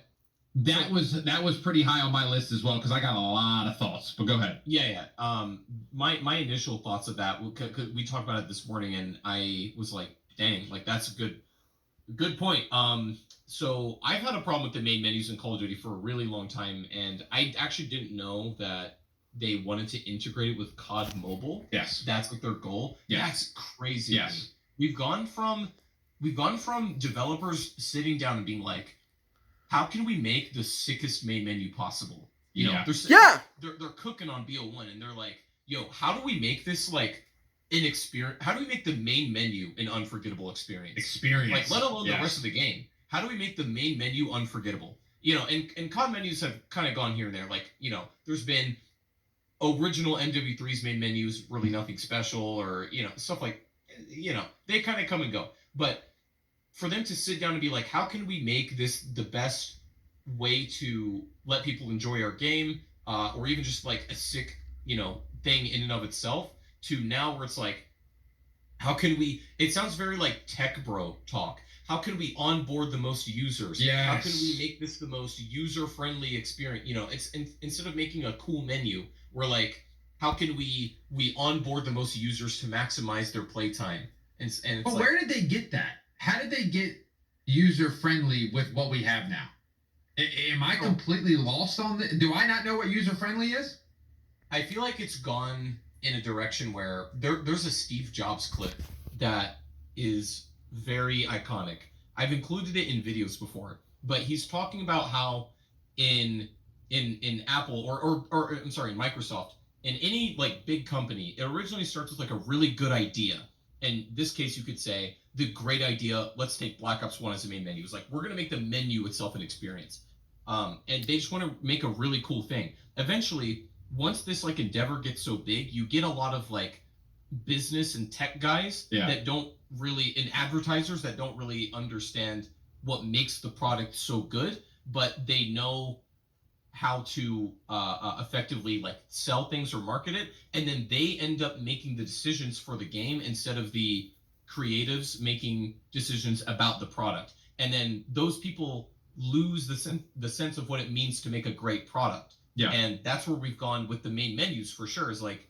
That was pretty high on my list as well because I got a lot of thoughts. But go ahead. Yeah. My initial thoughts of that, cause we talked about it this morning, and I was like, dang, like that's a good point. So I've had a problem with the main menus in Call of Duty for a really long time, and I actually didn't know that they wanted to integrate it with COD Mobile. Yes. That's like their goal. Yes. That's crazy. Yes. We've gone from developers sitting down and being like, how can we make the sickest main menu possible? You know, they're cooking on BO1, and they're like, yo, how do we make this like an experience? How do we make the main menu an unforgettable experience? Like, let alone the rest of the game. How do we make the main menu unforgettable? You know, and COD menus have kind of gone here and there. Like, you know, there's been original MW3's main menus, really nothing special, or, you know, stuff like, you know, they kind of come and go. But for them to sit down and be like, how can we make this the best way to let people enjoy our game, or even just like a sick, you know, thing in and of itself, to now where it's like, how can we, it sounds very like tech bro talk. How can we onboard the most users? Yes. How can we make this the most user-friendly experience? You know, it's instead of making a cool menu, we're like, how can we onboard the most users to maximize their playtime? And it's but like, where did they get that? How did they get user-friendly with what we have now? Am I completely lost on this? Do I not know what user-friendly is? I feel like it's gone in a direction where there's a Steve Jobs clip that is very iconic. I've included it in videos before, but he's talking about how in Apple or I'm sorry, in Microsoft, in any like big company, it originally starts with like a really good idea. In this case, you could say the great idea. Let's take Black Ops 1 as the main menu. It's like, we're gonna make the menu itself an experience, and they just want to make a really cool thing. Eventually, once this like endeavor gets so big, you get a lot of like business and tech guys that don't really, and advertisers that don't really understand what makes the product so good, but they know how to effectively like sell things or market it, and then they end up making the decisions for the game instead of the creatives making decisions about the product. And then those people lose the sense of what it means to make a great product. Yeah. And that's where we've gone with the main menus for sure, is like,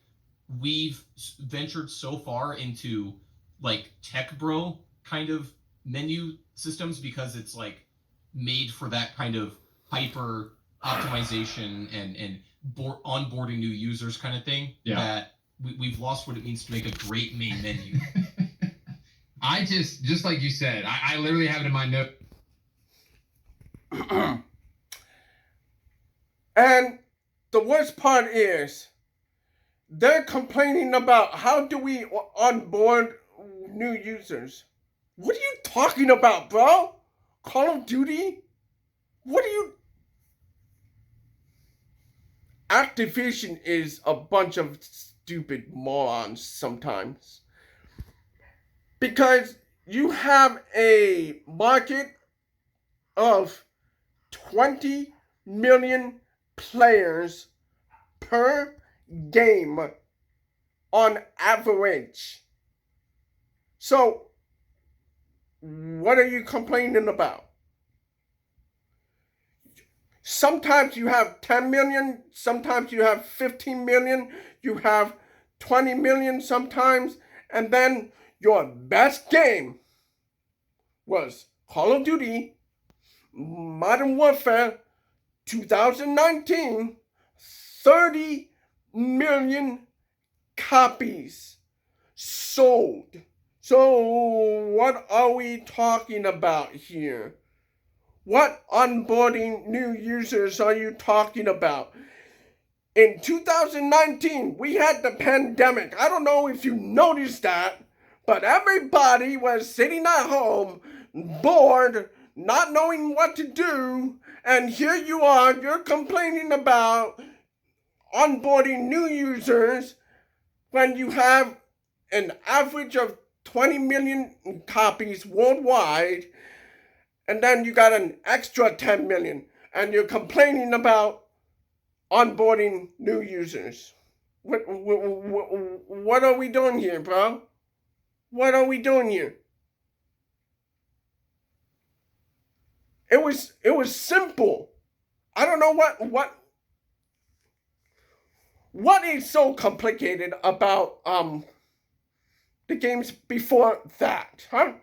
we've ventured so far into like tech bro kind of menu systems because it's like made for that kind of hyper optimization and onboarding new users kind of thing, that we've lost what it means to make a great main menu. I just like you said, I literally have it in my note. And the worst part is, they're complaining about how do we onboard new users. What are you talking about, bro? Call of Duty? What are you... Activision is a bunch of stupid morons sometimes. Because you have a market of 20 million players per game on average. So, what are you complaining about? Sometimes you have 10 million, sometimes you have 15 million, you have 20 million sometimes, and then your best game was Call of Duty Modern Warfare 2019, 30 million copies sold. So what are we talking about here? What onboarding new users are you talking about? In 2019, we had the pandemic. I don't know if you noticed that, but everybody was sitting at home, bored, not knowing what to do, and here you are, you're complaining about onboarding new users when you have an average of 20 million copies worldwide, and then you got an extra 10 million, and you're complaining about onboarding new users. What are we doing here, bro? What are we doing here? It was simple. I don't know what is so complicated about the games before that, huh?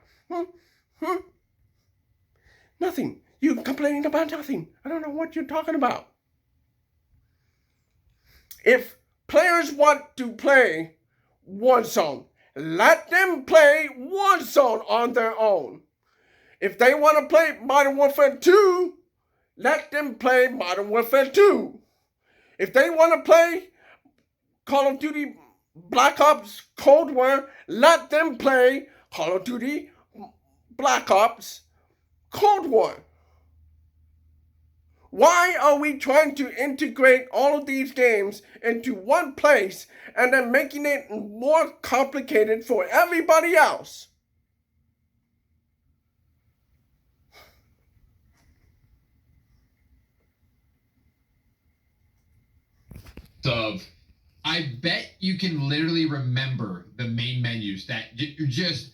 Nothing. You complaining about nothing. I don't know what you're talking about. If players want to play Warzone, let them play Warzone on their own. If they want to play Modern Warfare 2, let them play Modern Warfare 2. If they want to play Call of Duty Black Ops Cold War, let them play Call of Duty Black Ops Cold War. Why are we trying to integrate all of these games into one place and then making it more complicated for everybody else? Of, I bet you can literally remember the main menus that just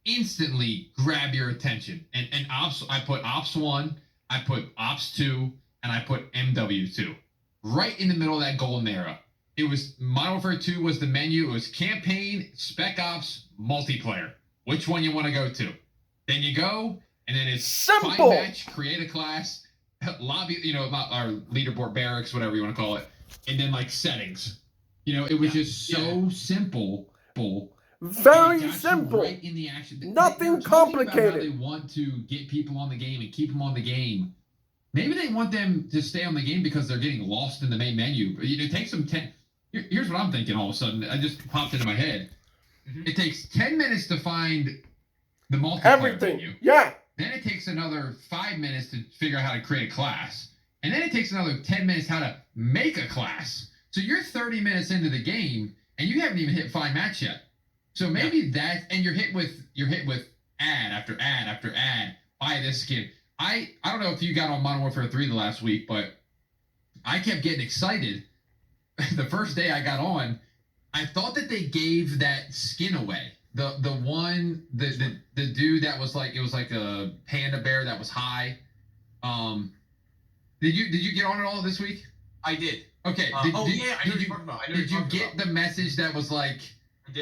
instantly grab your attention. And ops, I put ops 1, I put ops 2, and I put MW2 right in the middle of that golden era. It was Modern Warfare 2 was the menu. It was campaign, spec ops, multiplayer. Which one you want to go to? Then you go, and then it's simple. Find match, create a class, lobby, our leaderboard barracks, whatever you want to call it, and then like settings. It was just so simple. Very simple. Right in the action. Nothing complicated. About how they want to get people on the game and keep them on the game. Maybe they want them to stay on the game because they're getting lost in the main menu. It takes them 10. Here's what I'm thinking all of a sudden. I just popped into my head. Mm-hmm. It takes 10 minutes to find the multiplayer menu. Yeah. Then it takes another 5 minutes to figure out how to create a class. And then it takes another 10 minutes how to make a class. So you're 30 minutes into the game and you haven't even hit find match yet. So maybe that, and you're hit with ad after ad after ad. Buy this skin. I don't know if you got on Modern Warfare 3 the last week, but I kept getting excited. The first day I got on, I thought that they gave that skin away. The dude that was like, it was like a panda bear that was high. Did you get on it all this week? I did. Okay. Did you get the message that was like?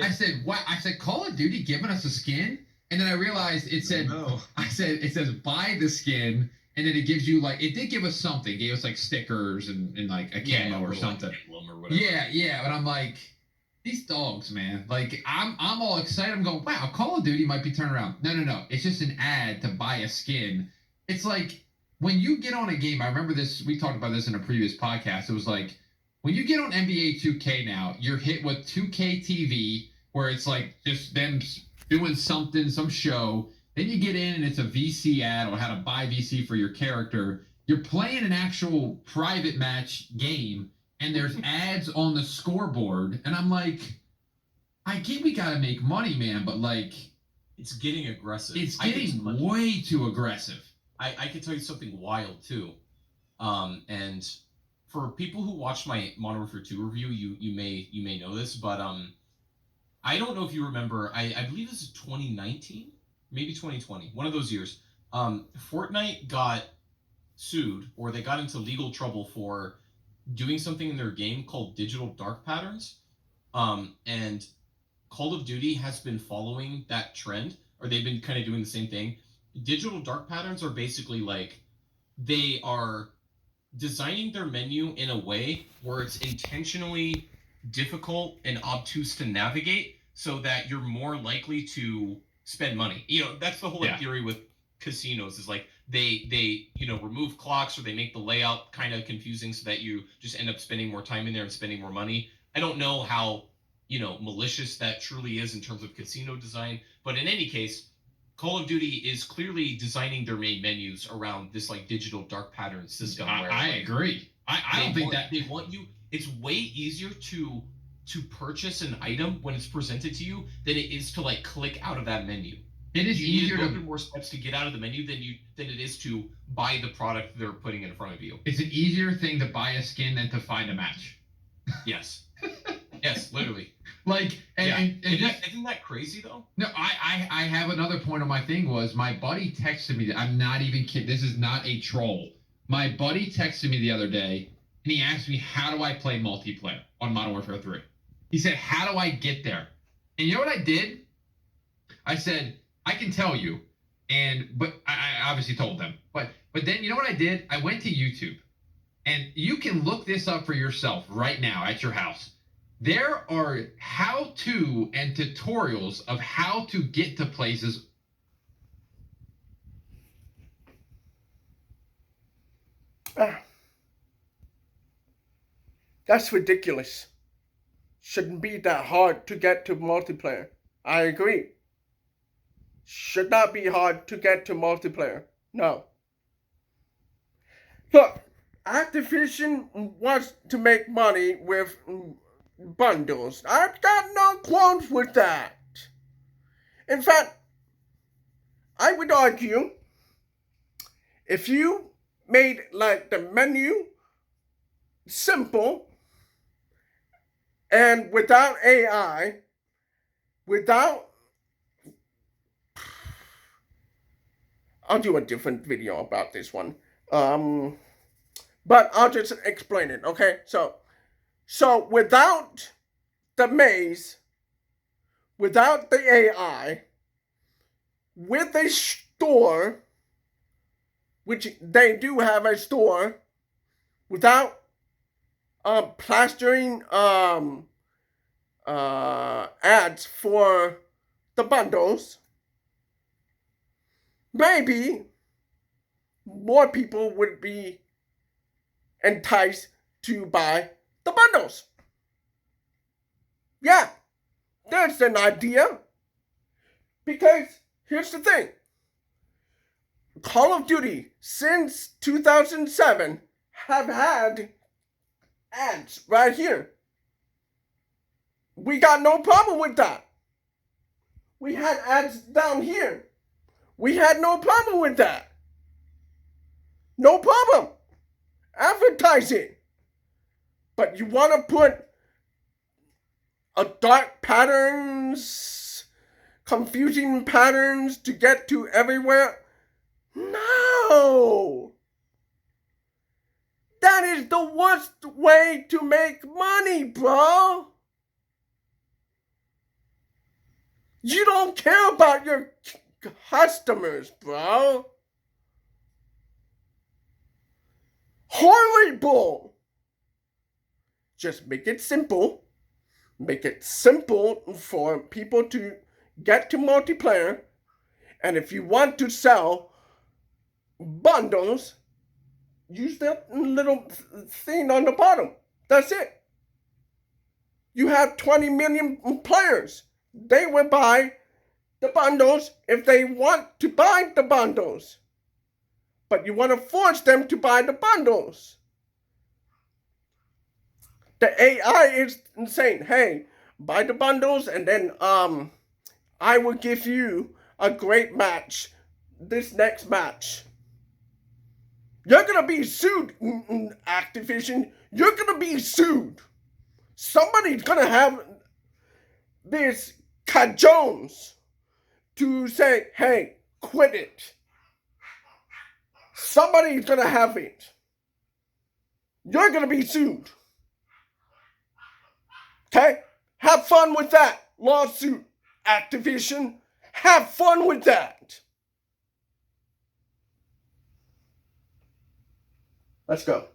I said, what? I said, Call of Duty giving us a skin? And then I realized it said, no. It says buy the skin, and then it gives you like, it did give us something. It gave us like stickers and like a camo or something. Like or whatever. Yeah. But I'm like, these dogs, man. Like, I'm all excited. I'm going, wow, Call of Duty might be turned around. No. It's just an ad to buy a skin. It's like, when you get on a game, I remember this, we talked about this in a previous podcast. It was like, when you get on NBA 2K now, you're hit with 2K TV, where it's like just them doing something, some show. Then you get in and it's a VC ad on how to buy VC for your character. You're playing an actual private match game, and there's ads on the scoreboard. And I'm like, I get we got to make money, man, but like... It's getting aggressive. It's getting way too aggressive. I can tell you something wild, too. And... for people who watched my Modern Warfare 2 review, you may know this, but I don't know if you remember. I believe this is 2019, maybe 2020, one of those years. Fortnite got sued, or they got into legal trouble for doing something in their game called digital dark patterns. And Call of Duty has been following that trend, or they've been kind of doing the same thing. Digital dark patterns are basically like, they are designing their menu in a way where it's intentionally difficult and obtuse to navigate so that you're more likely to spend money. That's the whole theory with casinos, is like they remove clocks, or they make the layout kind of confusing so that you just end up spending more time in there and spending more money. I don't know how malicious that truly is in terms of casino design, but in any case, Call of Duty is clearly designing their main menus around this like digital dark pattern system. I agree. I don't think that they want you. It's way easier to purchase an item when it's presented to you than it is to like click out of that menu. It is easier to go through more steps to get out of the menu than it is to buy the product they're putting in front of you. It's an easier thing to buy a skin than to find a match. Yes. Yes, literally. Like, isn't that crazy though? No, I have another point on my thing. Was my buddy texted me that, I'm not even kidding, this is not a troll. My buddy texted me the other day, and he asked me, how do I play multiplayer on Modern Warfare 3? He said, how do I get there? And you know what I did? I said, I can tell you. But I obviously told them. But then you know what I did? I went to YouTube. And you can look this up for yourself right now at your house. There are how-to and tutorials of how to get to places. That's ridiculous. Shouldn't be that hard to get to multiplayer. I agree. Should not be hard to get to multiplayer. No. Look, Activision wants to make money with bundles. I've got no qualms with that. In fact, I would argue if you made like the menu simple and without AI, I'll do a different video about this one. But I'll just explain it, okay? So without the maze, without the AI, with a store, which they do have a store, without plastering ads for the bundles, maybe more people would be enticed to buy the bundles. Yeah, there's an idea. Because here's the thing. Call of Duty since 2007 have had ads right here. We got no problem with that. We had ads down here. We had no problem with that. No problem. Advertising. But you want to put a dark patterns, confusing patterns to get to everywhere? No. That is the worst way to make money, bro. You don't care about your customers, bro. Horrible. Just make it simple. Make it simple for people to get to multiplayer. And if you want to sell bundles, use that little thing on the bottom. That's it. You have 20 million players. They will buy the bundles if they want to buy the bundles. But you want to force them to buy the bundles. The AI is saying, hey, buy the bundles and then I will give you a great match this next match. You're going to be sued, Activision. You're going to be sued. Somebody's going to have this cajones to say, hey, quit it. Somebody's going to have it. You're going to be sued. Okay? Have fun with that lawsuit, Activision. Have fun with that. Let's go.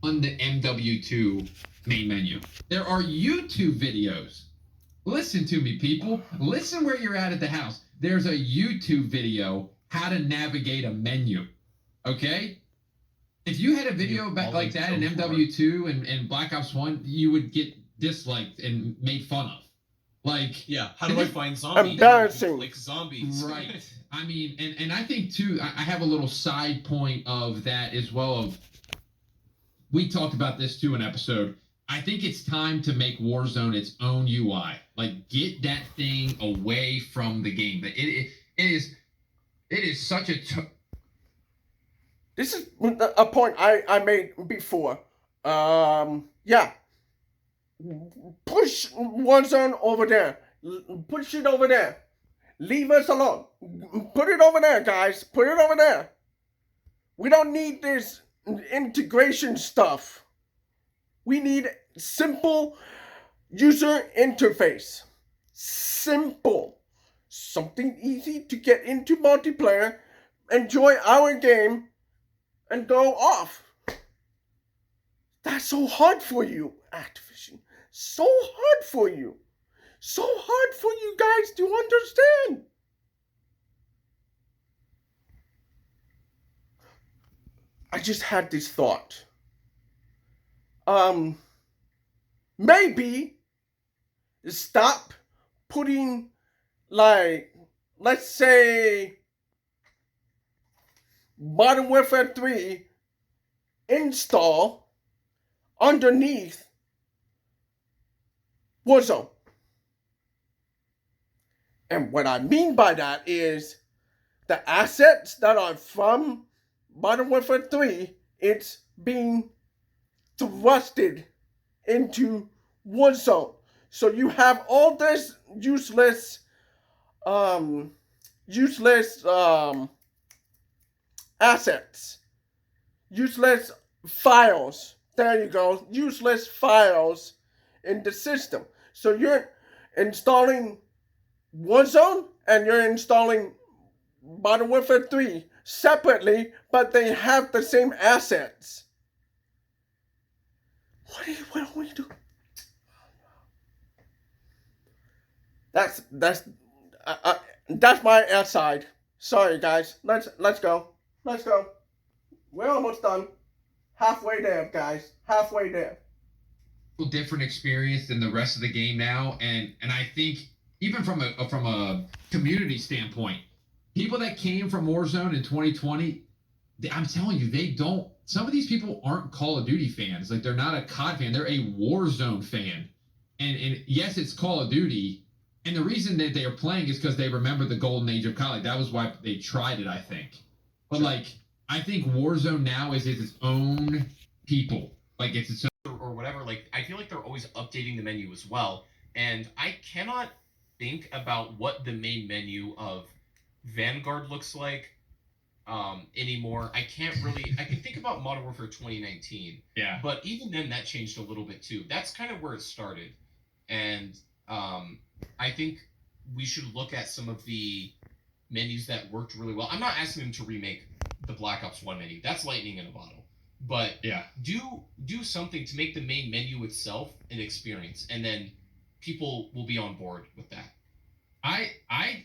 On the MW2 main menu, there are YouTube videos. Listen to me, people. Listen where you're at the house. There's a YouTube video how to navigate a menu. Okay? If you had a video back like that in MW2 and Black Ops 1, you would get disliked and made fun of. Like, yeah, how do I find zombies? Embarrassing. Like zombies. Right. I mean, and I think too, I have a little side point of that as well. Of we talked about this too in episode. I think it's time to make Warzone its own UI. Like, get that thing away from the game. But it is such a. This is a point I made before. Yeah. Push Warzone over there. Push it over there. Leave us alone. Put it over there, guys. Put it over there. We don't need this integration stuff. We need simple user interface. Simple. Something easy to get into multiplayer, enjoy our game, and go off. That's so hard for you, Activision. So hard for you. So hard for you guys to understand. I just had this thought. Maybe stop putting, like, let's say, Modern Warfare 3 install underneath Warzone. And what I mean by that is the assets that are from Modern Warfare 3, it's being thrusted into Warzone. So you have all this useless assets, useless files. There you go, useless files in the system. So you're installing Warzone and you're installing Modern Warfare 3 separately, but they have the same assets. What do we do? That's my outside. Sorry guys. Let's go. Let's go. We're almost done. Halfway there, guys. Halfway there. Different experience than the rest of the game now, and I think even from a community standpoint, people that came from Warzone in 2020, I'm telling you, they don't. Some of these people aren't Call of Duty fans. Like, they're not a COD fan. They're a Warzone fan. And yes, it's Call of Duty. And the reason that they are playing is because they remember the golden age of COD. Like, that was why they tried it, I think. But, like, I think Warzone now is its own people. Like, it's its own. Or whatever. Like, I feel like they're always updating the menu as well. And I cannot think about what the main menu of Vanguard looks like anymore. I can think about Modern Warfare 2019. Yeah. But even then, that changed a little bit too. That's kind of where it started. And I think we should look at some of the menus that worked really well. I'm not asking them to remake the Black Ops 1 menu. That's lightning in a bottle. But yeah, do something to make the main menu itself an experience, and then people will be on board with that. I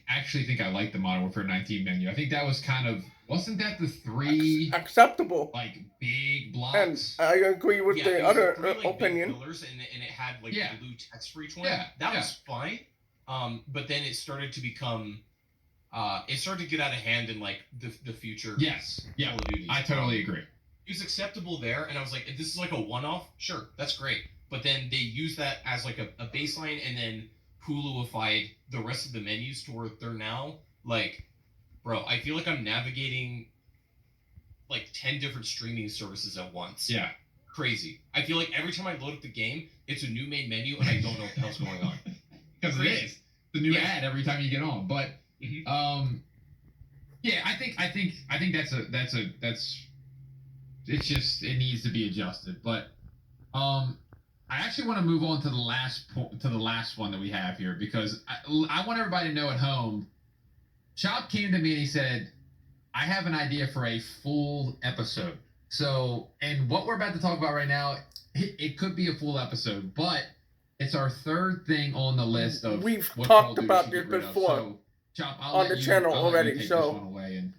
actually think I like the Modern Warfare 19 menu. I think that was kind of, wasn't that the three acceptable, like big blocks? And I agree with the other opinion. Big pillars, and it had like blue text for each one. Yeah, that was fine. But then it started to become, it started to get out of hand in like the future. Yes, yeah, Call of Duty. I totally agree. It was acceptable there, and I was like, if this is like a one-off, sure, that's great. But then they use that as like a baseline, and then Huluified the rest of the menus to where they're now like, bro, I feel like I'm navigating like 10 different streaming services at once. Yeah. Crazy. I feel like every time I load up the game, it's a new main menu, and I don't know what the hell's going on. Because it is the new ad every time you get on. But yeah, I think that's it's just, it needs to be adjusted. But I actually want to move on to the last one that we have here, because I want everybody to know at home. Chop came to me and he said, I have an idea for a full episode. So, and what we're about to talk about right now, it could be a full episode, but it's our third thing on the list of we've talked about this before. So, Chop, on the channel already, so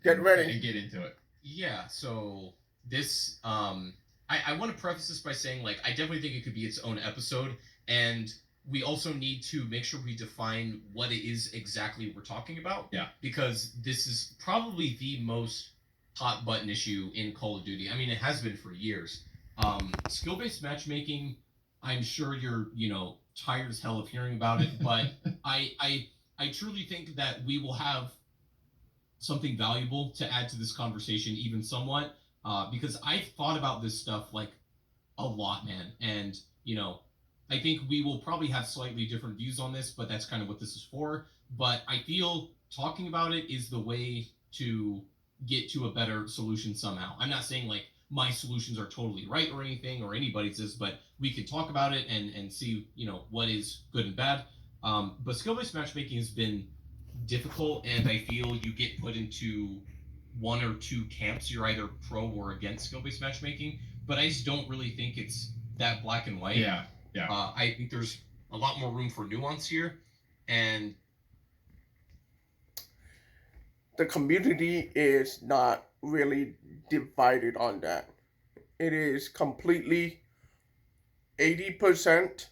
get ready and get into it. Yeah, so this I want to preface this by saying, like, I definitely think it could be its own episode, and we also need to make sure we define what it is exactly we're talking about. Yeah. Because this is probably the most hot button issue in Call of Duty. I mean, it has been for years. Skill-based matchmaking, I'm sure you're, tired as hell of hearing about it, but I truly think that we will have something valuable to add to this conversation, even somewhat. Because I've thought about this stuff like a lot, man. And, I think we will probably have slightly different views on this, but that's kind of what this is for. But I feel talking about it is the way to get to a better solution somehow. I'm not saying like my solutions are totally right or anything, or anybody's is, but we can talk about it and see, you know, what is good and bad. But skill-based matchmaking has been difficult, and I feel you get put into one or two camps. You're either pro or against skill-based matchmaking, but I just don't really think it's that black and white. Yeah, yeah. I think there's a lot more room for nuance here, and the community is not really divided on that. It is completely 80%,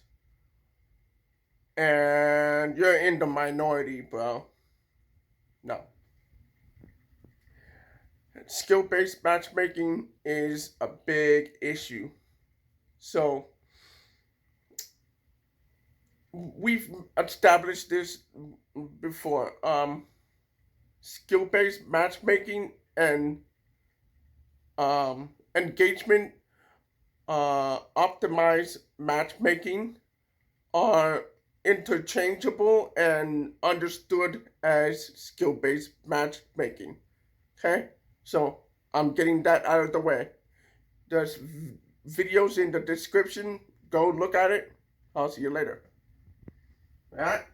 and you're in the minority, bro. No. Skill-based matchmaking is a big issue. So we've established this before. Skill-based matchmaking and engagement optimized matchmaking are interchangeable and understood as skill-based matchmaking. Okay, so I'm getting that out of the way. There's videos in the description. Go look at it. I'll see you later. All right.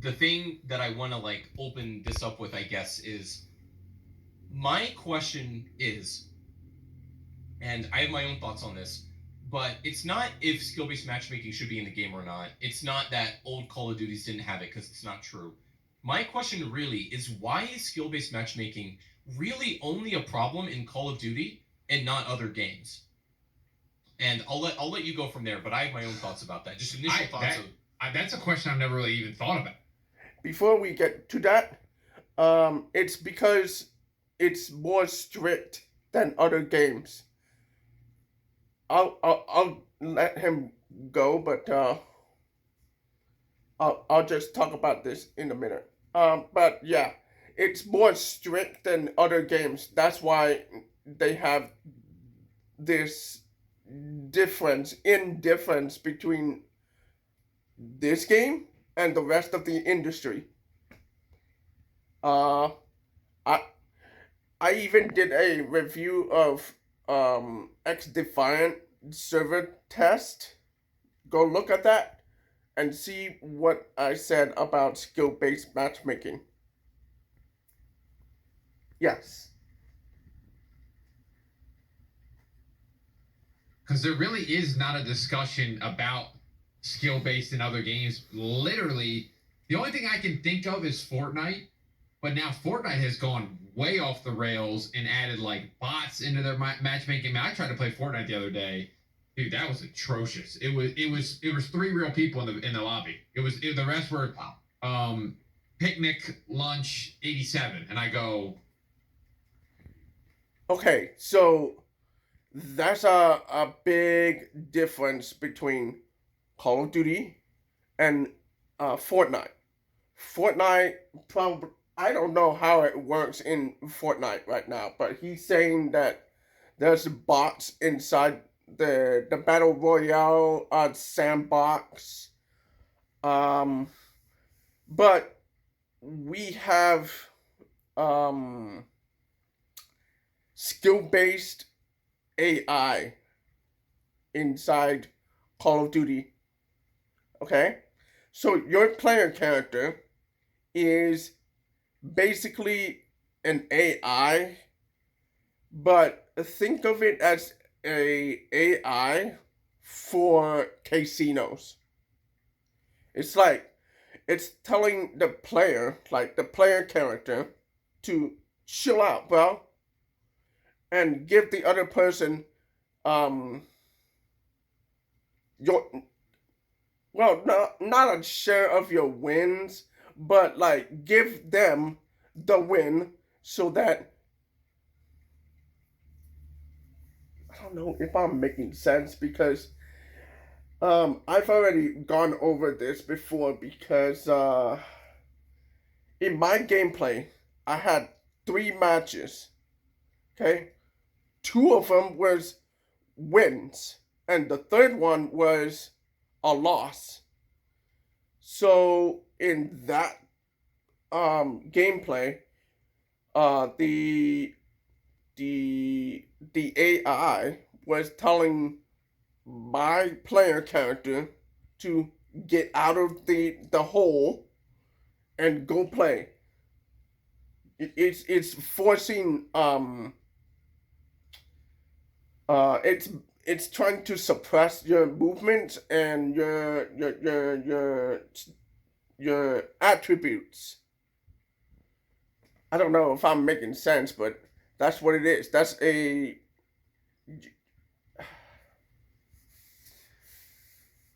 the thing that I want to like open this up with, I guess, is my question is, and I have my own thoughts on this, but it's not if skill-based matchmaking should be in the game or not. It's not that old Call of Duties didn't have it, because it's not true. My question really is, why is skill-based matchmaking really only a problem in Call of Duty and not other games? And I'll let you go from there, but I have my own thoughts about that. Just initial thoughts. That's a question I've never really even thought about. Before we get to that, it's because it's more strict than other games. I'll let him go, but I'll just talk about this in a minute. But yeah, it's more strict than other games. That's why they have this indifference between this game and the rest of the industry. I I even did a review of X Defiant server test. Go look at that and see what I said about skill-based matchmaking. Yes. Because there really is not a discussion about skill-based in other games. Literally, the only thing I can think of is Fortnite. But now Fortnite has gone way off the rails and added like bots into their matchmaking. I tried to play Fortnite the other day. Dude, that was atrocious. It was 3 real people in the lobby. The rest were picnic lunch 87, and I go. Okay, so that's a big difference between Call of Duty and Fortnite. Fortnite probably, I don't know how it works in Fortnite right now, but he's saying that there's bots inside the battle royale sandbox. But we have skill-based AI inside Call of Duty. Okay? So your player character is basically an AI, but think of it as a AI for casinos. It's like it's telling the player, like the player character, to chill out, bro, and give the other person your, well, not a share of your wins, but like give them the win so that, I don't know if I'm making sense, because I've already gone over this before, because in my gameplay I had 3 matches. Okay? 2 of them was wins, and the third one was a loss. So in that gameplay, the AI was telling my player character to get out of the hole and go play. It's forcing it's trying to suppress your movements and your attributes. I don't know if I'm making sense, but that's what it is. That's a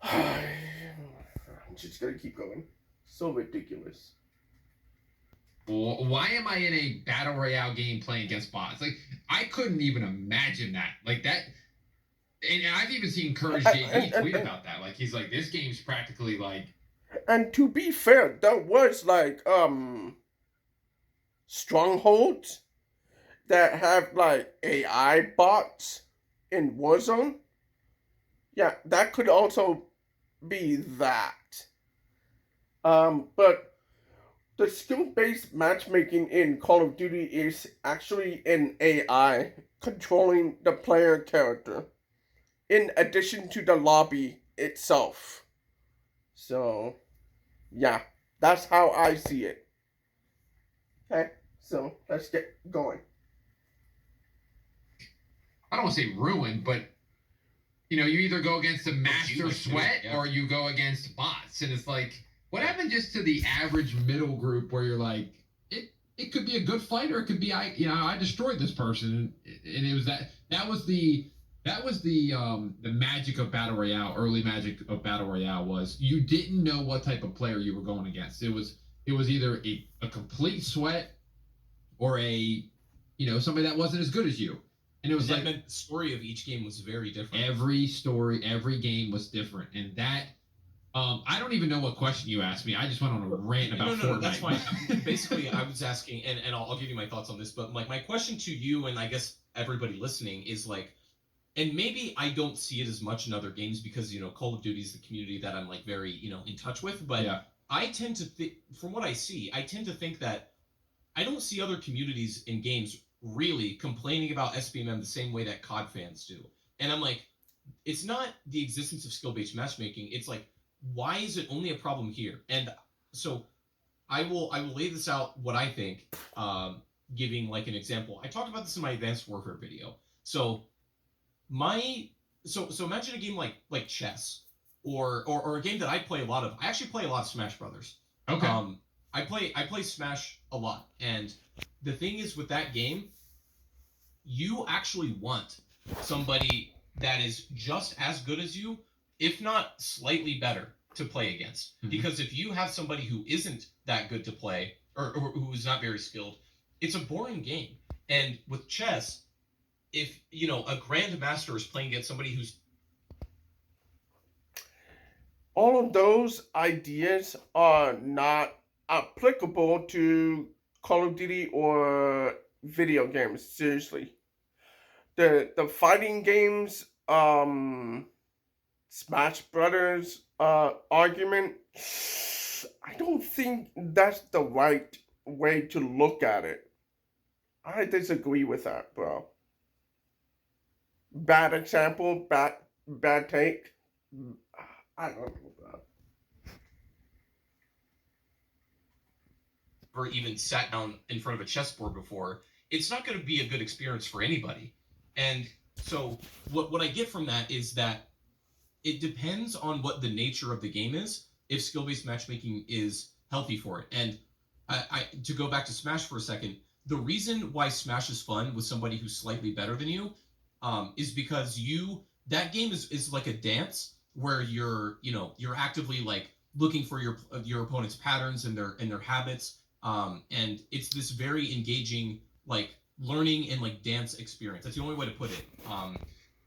I'm just gonna keep going. So ridiculous. Why am I in a battle royale game playing against bots? Like, I couldn't even imagine that. Like that, and I've even seen Courage JD tweet about that. Like, he's like, this game's practically like. And to be fair, there was like strongholds that have like AI bots in Warzone. Yeah, that could also be that. But the skill-based matchmaking in Call of Duty is actually an AI controlling the player character, in addition to the lobby itself. So, yeah, that's how I see it. Okay, so let's get going. I don't want to say ruined, but you either go against a master sweat or you go against bots, and it's like. What happened just to the average middle group where you're like, it could be a good fight or it could be I destroyed this person, and it was that was the magic of battle royale. Early magic of battle royale was you didn't know what type of player you were going against. It was either a complete sweat or somebody that wasn't as good as you, and it was that meant the story of each game was very different. Every game was different, and that. I don't even know what question you asked me. I just went on a rant about Fortnite. No, that's fine. Basically, I was asking, and I'll give you my thoughts on this, but like my question to you and I guess everybody listening is like, and maybe I don't see it as much in other games because, Call of Duty is the community that I'm like very, in touch with, but yeah. I tend to think, from what I see, I tend to think that I don't see other communities in games really complaining about SBMM the same way that COD fans do. And I'm like, it's not the existence of skill-based matchmaking, it's like, why is it only a problem here? And so I will lay this out what I think, giving like an example. I talked about this in my Advanced Warfare video. So so imagine a game like chess or a game that I play a lot of. I actually play a lot of Smash Brothers. Okay. I play Smash a lot. And the thing is with that game, you actually want somebody that is just as good as you, if not slightly better, to play against. Mm-hmm. Because if you have somebody who isn't that good to play, or who is not very skilled, it's a boring game. And with chess, if, a grandmaster is playing against somebody who's... All of those ideas are not applicable to Call of Duty or video games, seriously. The fighting games, Smash Brothers argument, I don't think that's the right way to look at it. I disagree with that, bro. Bad example, bad take. I don't know, bro. Or even sat down in front of a chessboard before, it's not going to be a good experience for anybody. And so what I get from that is that it depends on what the nature of the game is, if skill-based matchmaking is healthy for it. And I to go back to Smash for a second, the reason why Smash is fun with somebody who's slightly better than you is because that game is like a dance where you're actively like looking for your opponent's patterns and their habits, and it's this very engaging like learning and like dance experience. That's the only way to put it.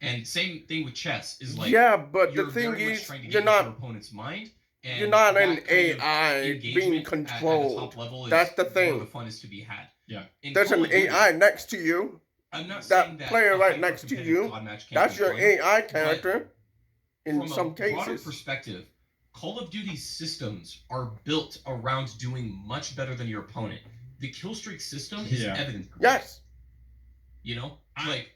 And same thing with chess is like, yeah, but the thing is, you're not your opponent's mind. And you're not an AI being controlled. That's the thing. The fun is to be had. Yeah. There's an AI next to you. I'm not saying that player right next to you. That's your AI character. In some cases, from a broader perspective, Call of Duty's systems are built around doing much better than your opponent. The kill streak system is evidence. Yes. You know, like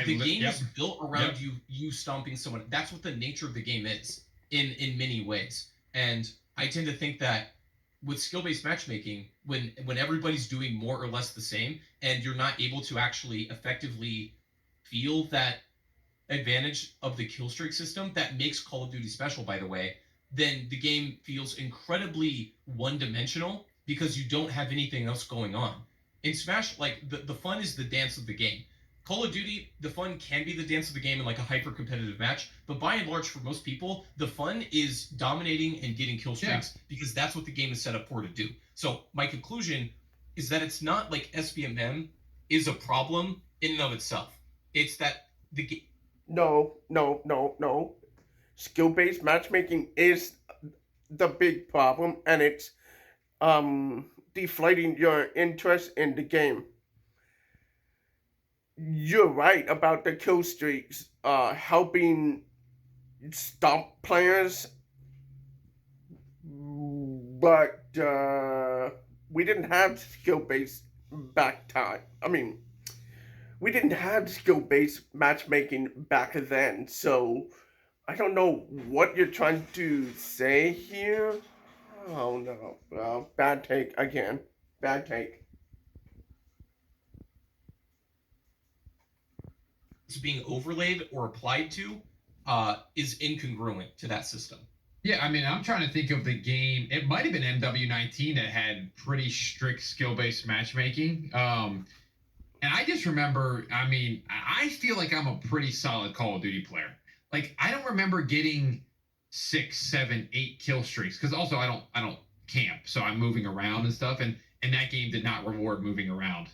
the game is built around you stomping someone. That's what the nature of the game is in many ways. And I tend to think that with skill-based matchmaking, when everybody's doing more or less the same, and you're not able to actually effectively feel that advantage of the kill streak system that makes Call of Duty special, by the way, then the game feels incredibly one-dimensional because you don't have anything else going on. In Smash, like the fun is the dance of the game. Call of Duty, the fun can be the dance of the game in like a hyper-competitive match, but by and large, for most people, the fun is dominating and getting kill streaks because that's what the game is set up for to do. So my conclusion is that it's not like SBMM is a problem in and of itself. It's that the game. No. Skill-based matchmaking is the big problem, and it's deflating your interest in the game. You're right about the kill streaks helping stop players, but we didn't have skill-based back time. I mean, we didn't have skill-based matchmaking back then, so I don't know what you're trying to say here. Oh no, well, bad take again. Bad take. It's being overlaid or applied to is incongruent to that system. Yeah, I mean, I'm trying to think of the game. It might have been MW19 that had pretty strict skill-based matchmaking. And I just remember, I mean, I feel like I'm a pretty solid Call of Duty player. Like, I don't remember getting 6, 7, 8 kill streaks because also I don't camp, so I'm moving around and stuff. And that game did not reward moving around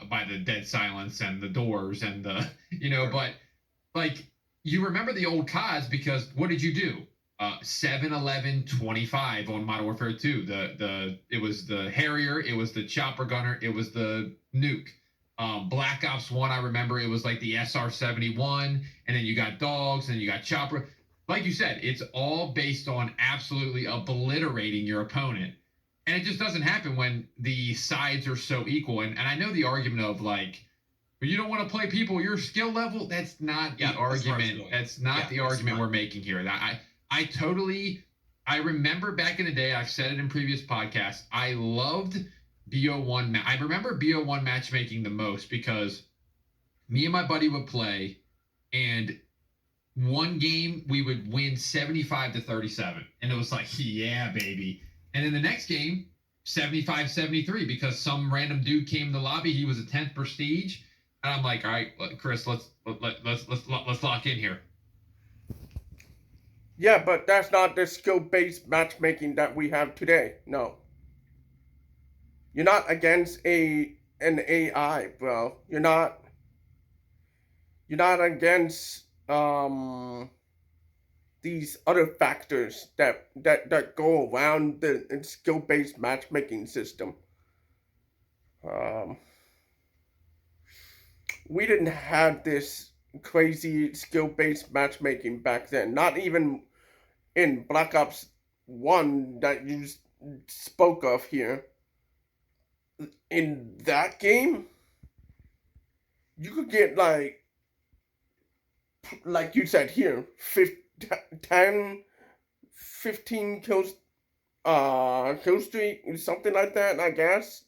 by the dead silence and the doors and the But like you remember the old CODs because what did you do? 7, 11, 25 on Modern Warfare 2. It was the Harrier, it was the chopper gunner, it was the nuke. Black Ops 1, I remember it was like the SR-71, and then you got dogs, and you got chopper. Like you said, it's all based on absolutely obliterating your opponent. And it just doesn't happen when the sides are so equal. And I know the argument of like, but you don't want to play people your skill level. That's not the argument. That's not the argument we're making here. I remember back in the day, I've said it in previous podcasts, I loved BO1. I remember BO1 matchmaking the most because me and my buddy would play, and one game we would win 75-37, and it was like, yeah, baby. And in the next game, 75-73 because some random dude came in the lobby. He was a 10th prestige, and I'm like, all right, Chris, let's lock in here. Yeah, but that's not the skill-based matchmaking that we have today. No. You're not against an AI, bro. You're not against these other factors that go around the skill-based matchmaking system. We didn't have this crazy skill-based matchmaking back then. Not even in Black Ops 1 that you spoke of here. In that game, you could get like you said here, 10, 15 kills, kill streak, something like that, I guess.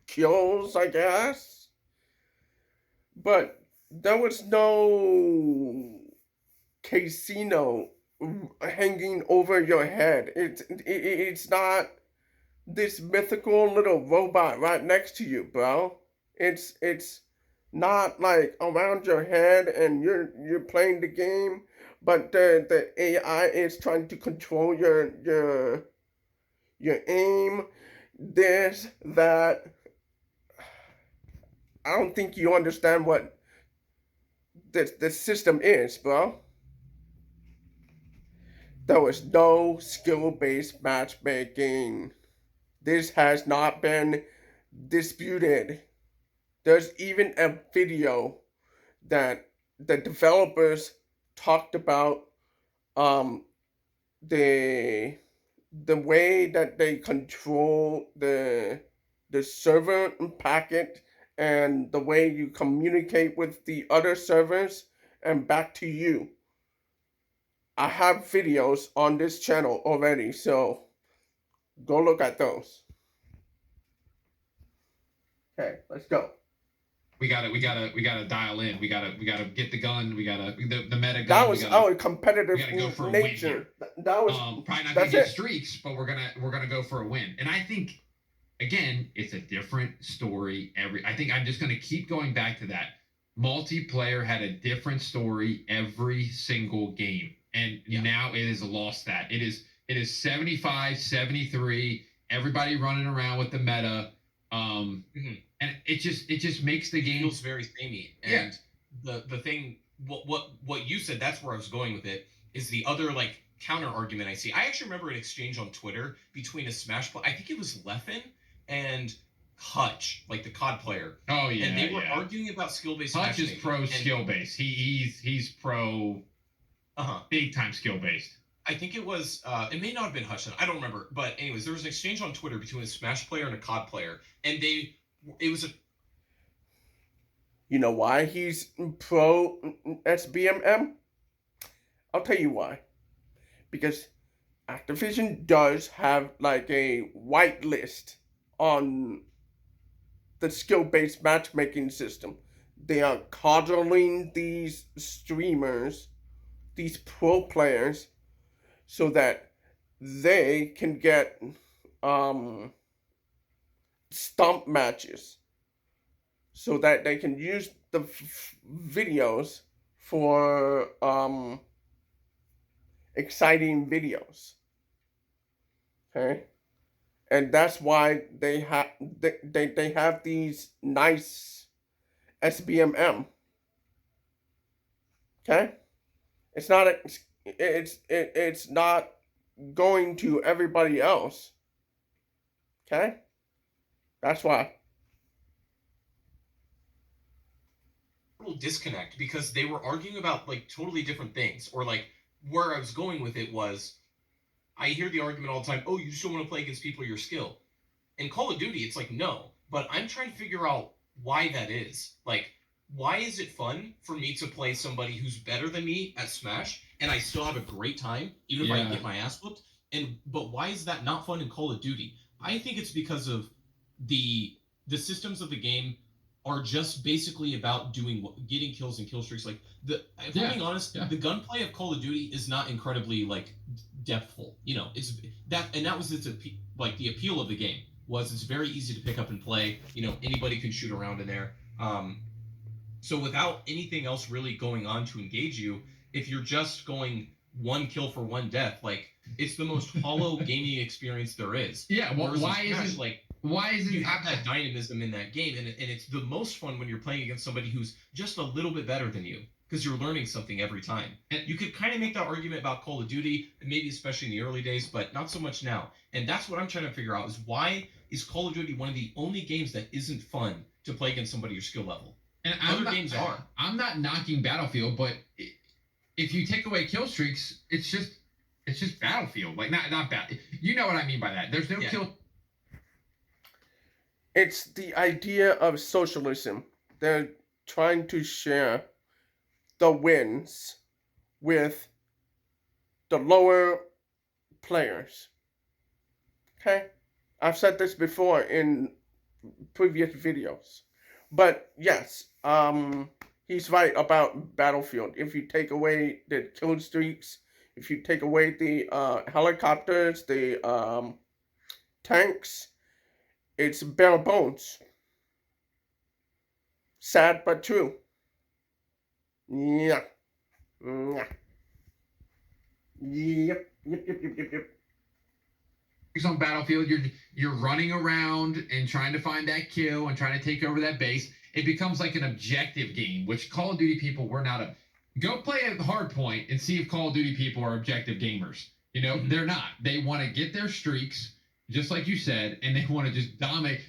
Kills, I guess. But there was no casino hanging over your head. It's not this mythical little robot right next to you, bro. It's not like around your head and you're playing the game, but the AI is trying to control your aim, this, that. I don't think you understand what the system is, bro. There was no skill-based matchmaking. This has not been disputed. There's even a video that the developers talked about the way that they control the server packet and the way you communicate with the other servers and back to you. I have videos on this channel already, so go look at those. Okay, let's go. We gotta dial in. We gotta get the gun. We gotta the meta gun. That was our competitive we gotta go for a nature. win That was probably not gonna get streaks, but we're gonna go for a win. And I think again, it's a different story. I think I'm just gonna keep going back to that. Multiplayer had a different story every single game, and now it has lost that. It is 75, 73. Everybody running around with the meta. And it just makes the game feels very samey. And the thing, what you said, that's where I was going with it, is the other like counter argument I see. I actually remember an exchange on Twitter between a Smash player, I think it was Leffen and Hutch, like the COD player. Oh yeah, and they were arguing about skill-based. Hutch is pro skill-based. He's pro, big time skill-based. I think it was, it may not have been Hutch then, I don't remember. But anyways, there was an exchange on Twitter between a Smash player and a COD player, and it was a. You know why he's pro SBMM? I'll tell you why. Because Activision does have like a whitelist on the skill-based matchmaking system. They are coddling these streamers, these pro players, so that they can get stomp matches, so that they can use the videos for exciting videos. Okay, and that's why they have these nice SBMM. Okay, it's not going to everybody else. Okay, that's why. Disconnect, because they were arguing about like totally different things. Or like where I was going with it was, I hear the argument all the time, oh, you still want to play against people your skill. In Call of Duty, it's like, no. But I'm trying to figure out why that is. Like, why is it fun for me to play somebody who's better than me at Smash, and I still have a great time, even if I get my ass whooped? But why is that not fun in Call of Duty? I think it's because of the systems of the game are just basically about getting kills and kill streaks. Like if I'm being honest, the gunplay of Call of Duty is not incredibly like depthful. You know, it's that, and that was like the appeal of the game was it's very easy to pick up and play. You know, anybody can shoot around in there. So without anything else really going on to engage you, if you're just going one kill for one death, like it's the most hollow gaming experience there is. Yeah. Well, why is it like? Why is it you have that dynamism in that game, and it's the most fun when you're playing against somebody who's just a little bit better than you, because you're learning something every time. And you could kind of make that argument about Call of Duty, maybe especially in the early days, but not so much now. And that's what I'm trying to figure out, is why is Call of Duty one of the only games that isn't fun to play against somebody your skill level? And other games are. I'm not knocking Battlefield, but if you take away kill streaks, it's just Battlefield. Like not bad. You know what I mean by that. There's no kill. It's the idea of socialism. They're trying to share the wins with the lower players. Okay? I've said this before in previous videos. But yes, he's right about Battlefield. If you take away the kill streaks, if you take away the helicopters, the tanks, it's bare bones. Sad but true. Yeah. Yep. On Battlefield, you're running around and trying to find that kill and trying to take over that base. It becomes like an objective game, which Call of Duty people were not a. Go play at Hardpoint and see if Call of Duty people are objective gamers. You know, they're not. They want to get their streaks, just like you said, and they want to just dominate.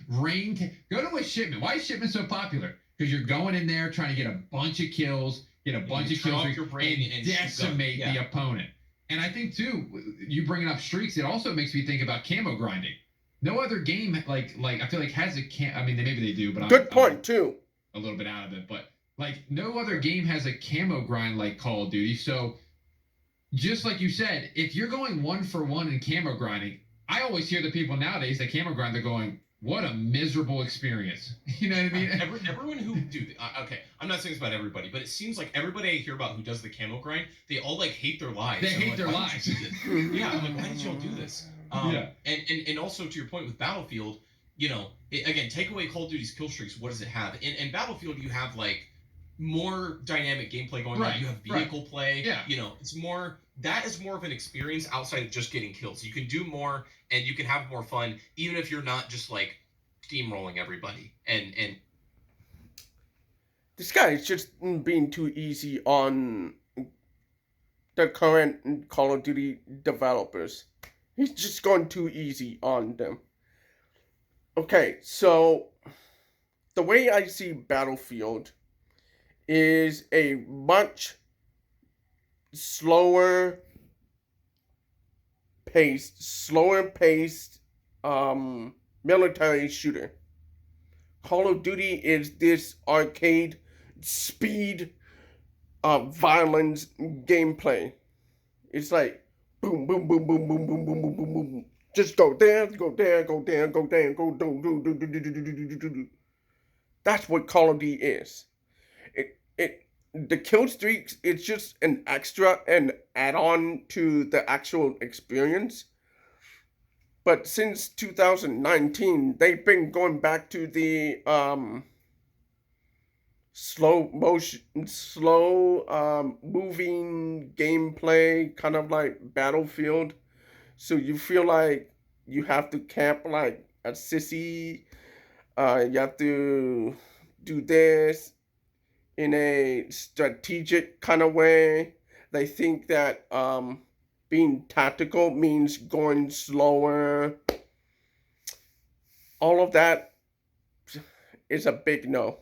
Go to a shipment. Why is shipment so popular? Because you're going in there trying to get a bunch of kills, get a bunch of kills, and decimate the opponent. And I think too, you bringing up streaks, it also makes me think about camo grinding. No other game like I feel like has a cam. I mean, maybe they do, but Good I'm point too. a little bit out of it. But like no other game has a camo grind like Call of Duty. So just like you said, if you're going 1-for-1 in camo grinding, I always hear the people nowadays that camo grind, they're going, what a miserable experience. You know what I mean? Everyone who okay, I'm not saying this about everybody, but it seems like everybody I hear about who does the camo grind, they all like hate their lives. They hate their lives. Yeah, I'm like, why did y'all do this? Yeah. And also to your point with Battlefield, you know, again, take away Call of Duty's kill streaks. What does it have? In Battlefield, you have like more dynamic gameplay going on. You have vehicle play. Yeah. You know, it's more. That is more of an experience outside of just getting kills. You can do more and you can have more fun, even if you're not just like steamrolling everybody. And this guy is just being too easy on the current Call of Duty developers. He's just going too easy on them. Okay, so the way I see Battlefield is a much slower paced military shooter. Call of Duty is this arcade speed violence gameplay. It's like boom boom boom boom boom boom boom boom boom boom. Just go there, go there, go there, go there, go do. That's what Call of Duty is. The kill streaks, it's just an extra and add-on to the actual experience. But since 2019, they've been going back to the slow moving gameplay, kind of like Battlefield. So you feel like you have to camp like a sissy. You have to do this in a strategic kind of way. They think that being tactical means going slower. All of that is a big no.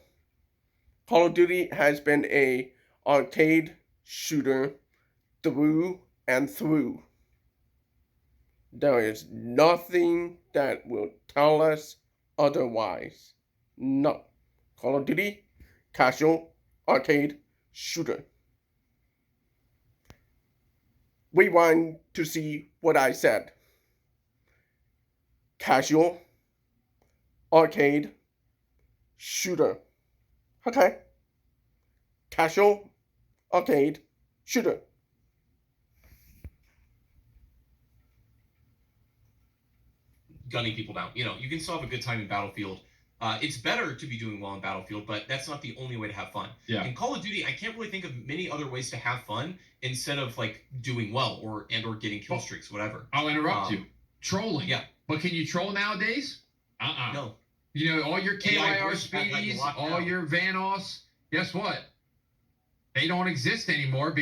Call of Duty has been a arcade shooter through and through. There is nothing that will tell us otherwise. No. Call of Duty, casual arcade shooter. Rewind to see what I said. Casual arcade shooter. Okay. Casual arcade shooter. gunning people down. You know, you can still have a good time in Battlefield. It's better to be doing well in Battlefield, but that's not the only way to have fun. Yeah. In Call of Duty, I can't really think of many other ways to have fun instead of like doing well or getting kill streaks, whatever. I'll interrupt you. Trolling. Yeah. But can you troll nowadays? No. You know, all your KYR speedies, all your Vanos, guess what? They don't exist anymore.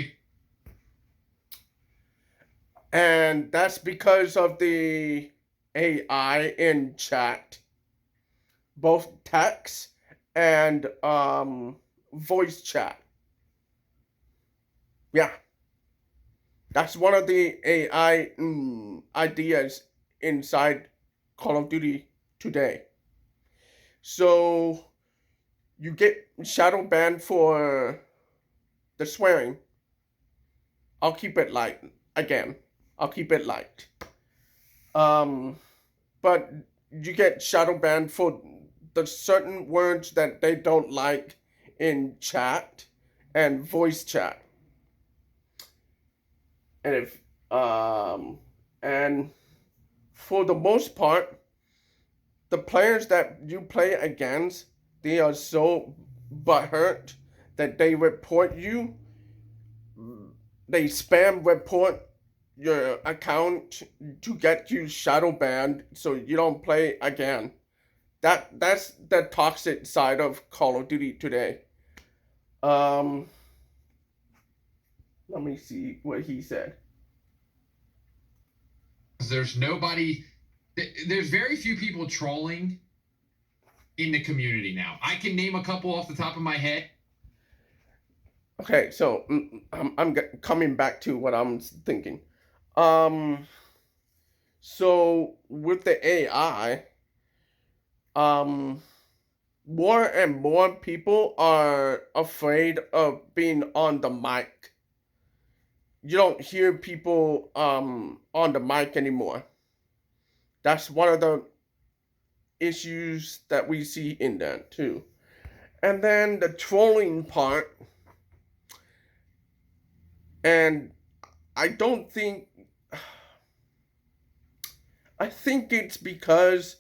And that's because of the AI in chat. Both text and voice chat. Yeah. That's one of the AI ideas inside Call of Duty today. So you get shadow banned for the swearing. I'll keep it light. Again, I'll keep it light. But you get shadow banned for the certain words that they don't like in chat and voice chat. And if and for the most part, the players that you play against, they are so butthurt that they report you. They spam report your account to get you shadow banned so you don't play again. That's the toxic side of Call of Duty today. Let me see what he said. There's very few people trolling in the community now. I can name a couple off the top of my head. Okay, so I'm coming back to what I'm thinking. So with the AI, more and more people are afraid of being on the mic. You don't hear people on the mic anymore. That's one of the issues that we see in that too. And then the trolling part, and I don't think I think it's because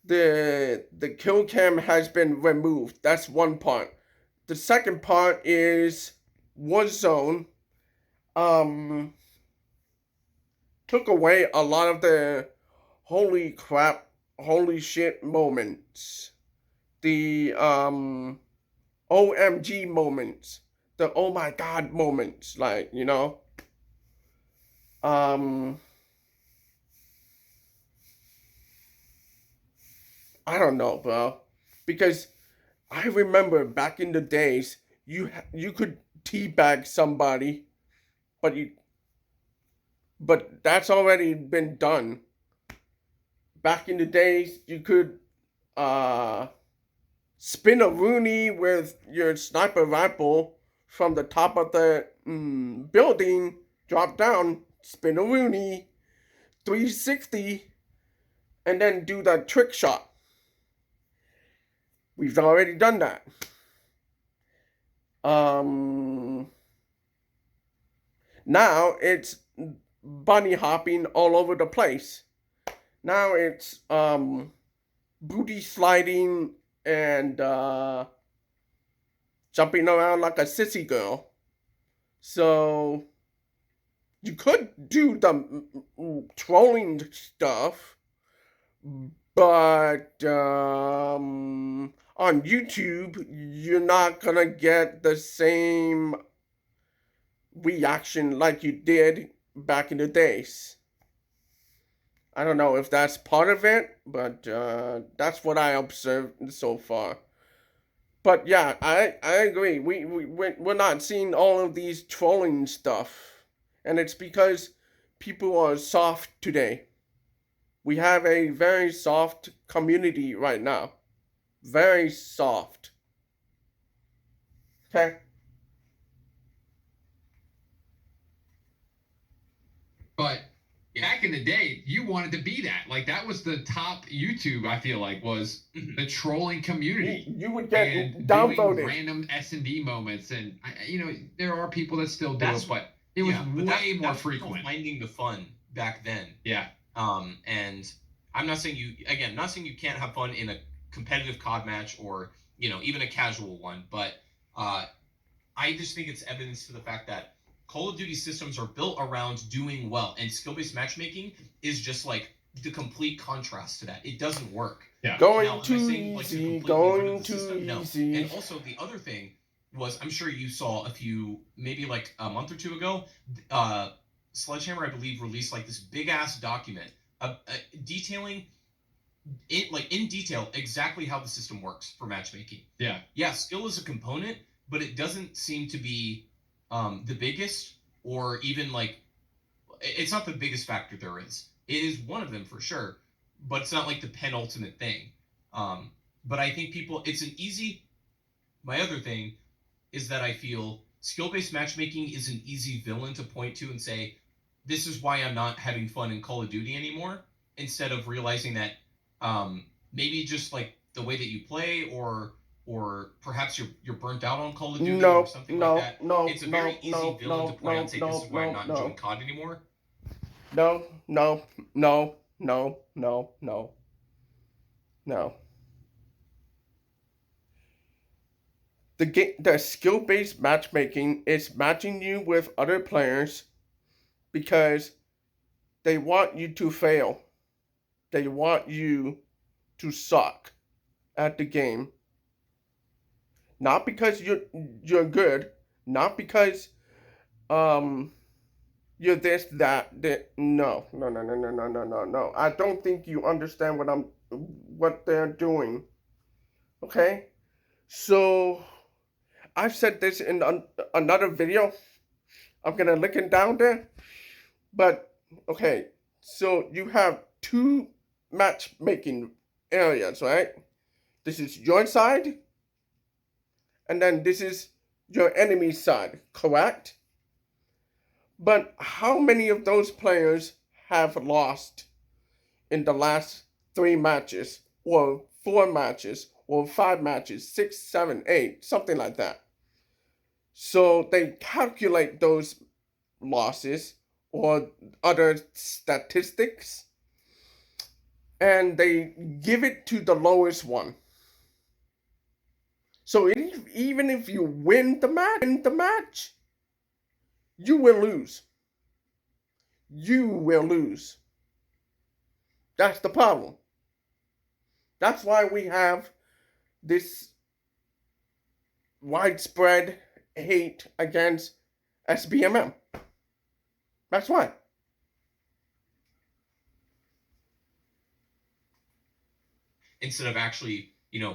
the kill cam has been removed. That's one part. The second part is Warzone took away a lot of the holy crap, holy shit moments. The OMG moments. The oh my god moments, like, you know. Um I don't know, bro. Because I remember back in the days, you could teabag somebody, but that's already been done. Back in the days, you could uh spin a Rooney with your sniper rifle from the top of the building, drop down, spin a Rooney, 360, and then do that trick shot. We've already done that. Um, Now it's bunny hopping all over the place. Now it's booty sliding and jumping around like a sissy girl. So you could do the trolling stuff, but on YouTube you're not gonna get the same reaction like you did back in the days. I don't know if that's part of it, but that's what I observed so far. But yeah, I agree. We're not seeing all of these trolling stuff, and it's because people are soft today. We have a very soft community right now. Very soft. Okay? But back in the day, you wanted to be that. Like that was the top YouTube. I feel like was the trolling community. You would get and downvoted. Doing random S&D moments, and there are people that still do it, but it was but way more that's frequent. Finding the fun back then. Yeah. And I'm not saying not saying you can't have fun in a competitive COD match or even a casual one, but I just think it's evidence to the fact that Call of Duty systems are built around doing well, and skill-based matchmaking is just like the complete contrast to that. It doesn't work. Yeah. Going too easy. Going too easy. No. And also the other thing was, I'm sure you saw maybe like a month or two ago, Sledgehammer, I believe, released like this big ass document detailing it, like in detail, exactly how the system works for matchmaking. Yeah. Yeah, skill is a component, but it doesn't seem to be the biggest, or even like it's not the biggest factor there is. It is one of them for sure, but it's not like the penultimate thing. But I think my other thing is that I feel skill-based matchmaking is an easy villain to point to and say, this is why I'm not having fun in Call of Duty anymore, instead of realizing that maybe just like the way that you play, or perhaps you're burnt out on Call of Duty or something like that. It's a very easy villain to point out and say, this is why I'm not enjoying COD anymore. No. The skill-based matchmaking is matching you with other players because they want you to fail. They want you to suck at the game. Not because you're good, not because you're this, that. No. I don't think you understand what they're doing. Okay? So I've said this in another video. I'm gonna link it down there. But Okay, so you have two matchmaking areas, right? This is your side, and then this is your enemy's side, correct? But how many of those players have lost in the last 3 matches, or 4 matches, or 5 matches, 6, 7, 8, something like that? So they calculate those losses or other statistics, and they give it to the lowest one. So even if you win the match, you will lose. You will lose. That's the problem. That's why we have this widespread hate against SBMM. That's why. Instead of actually,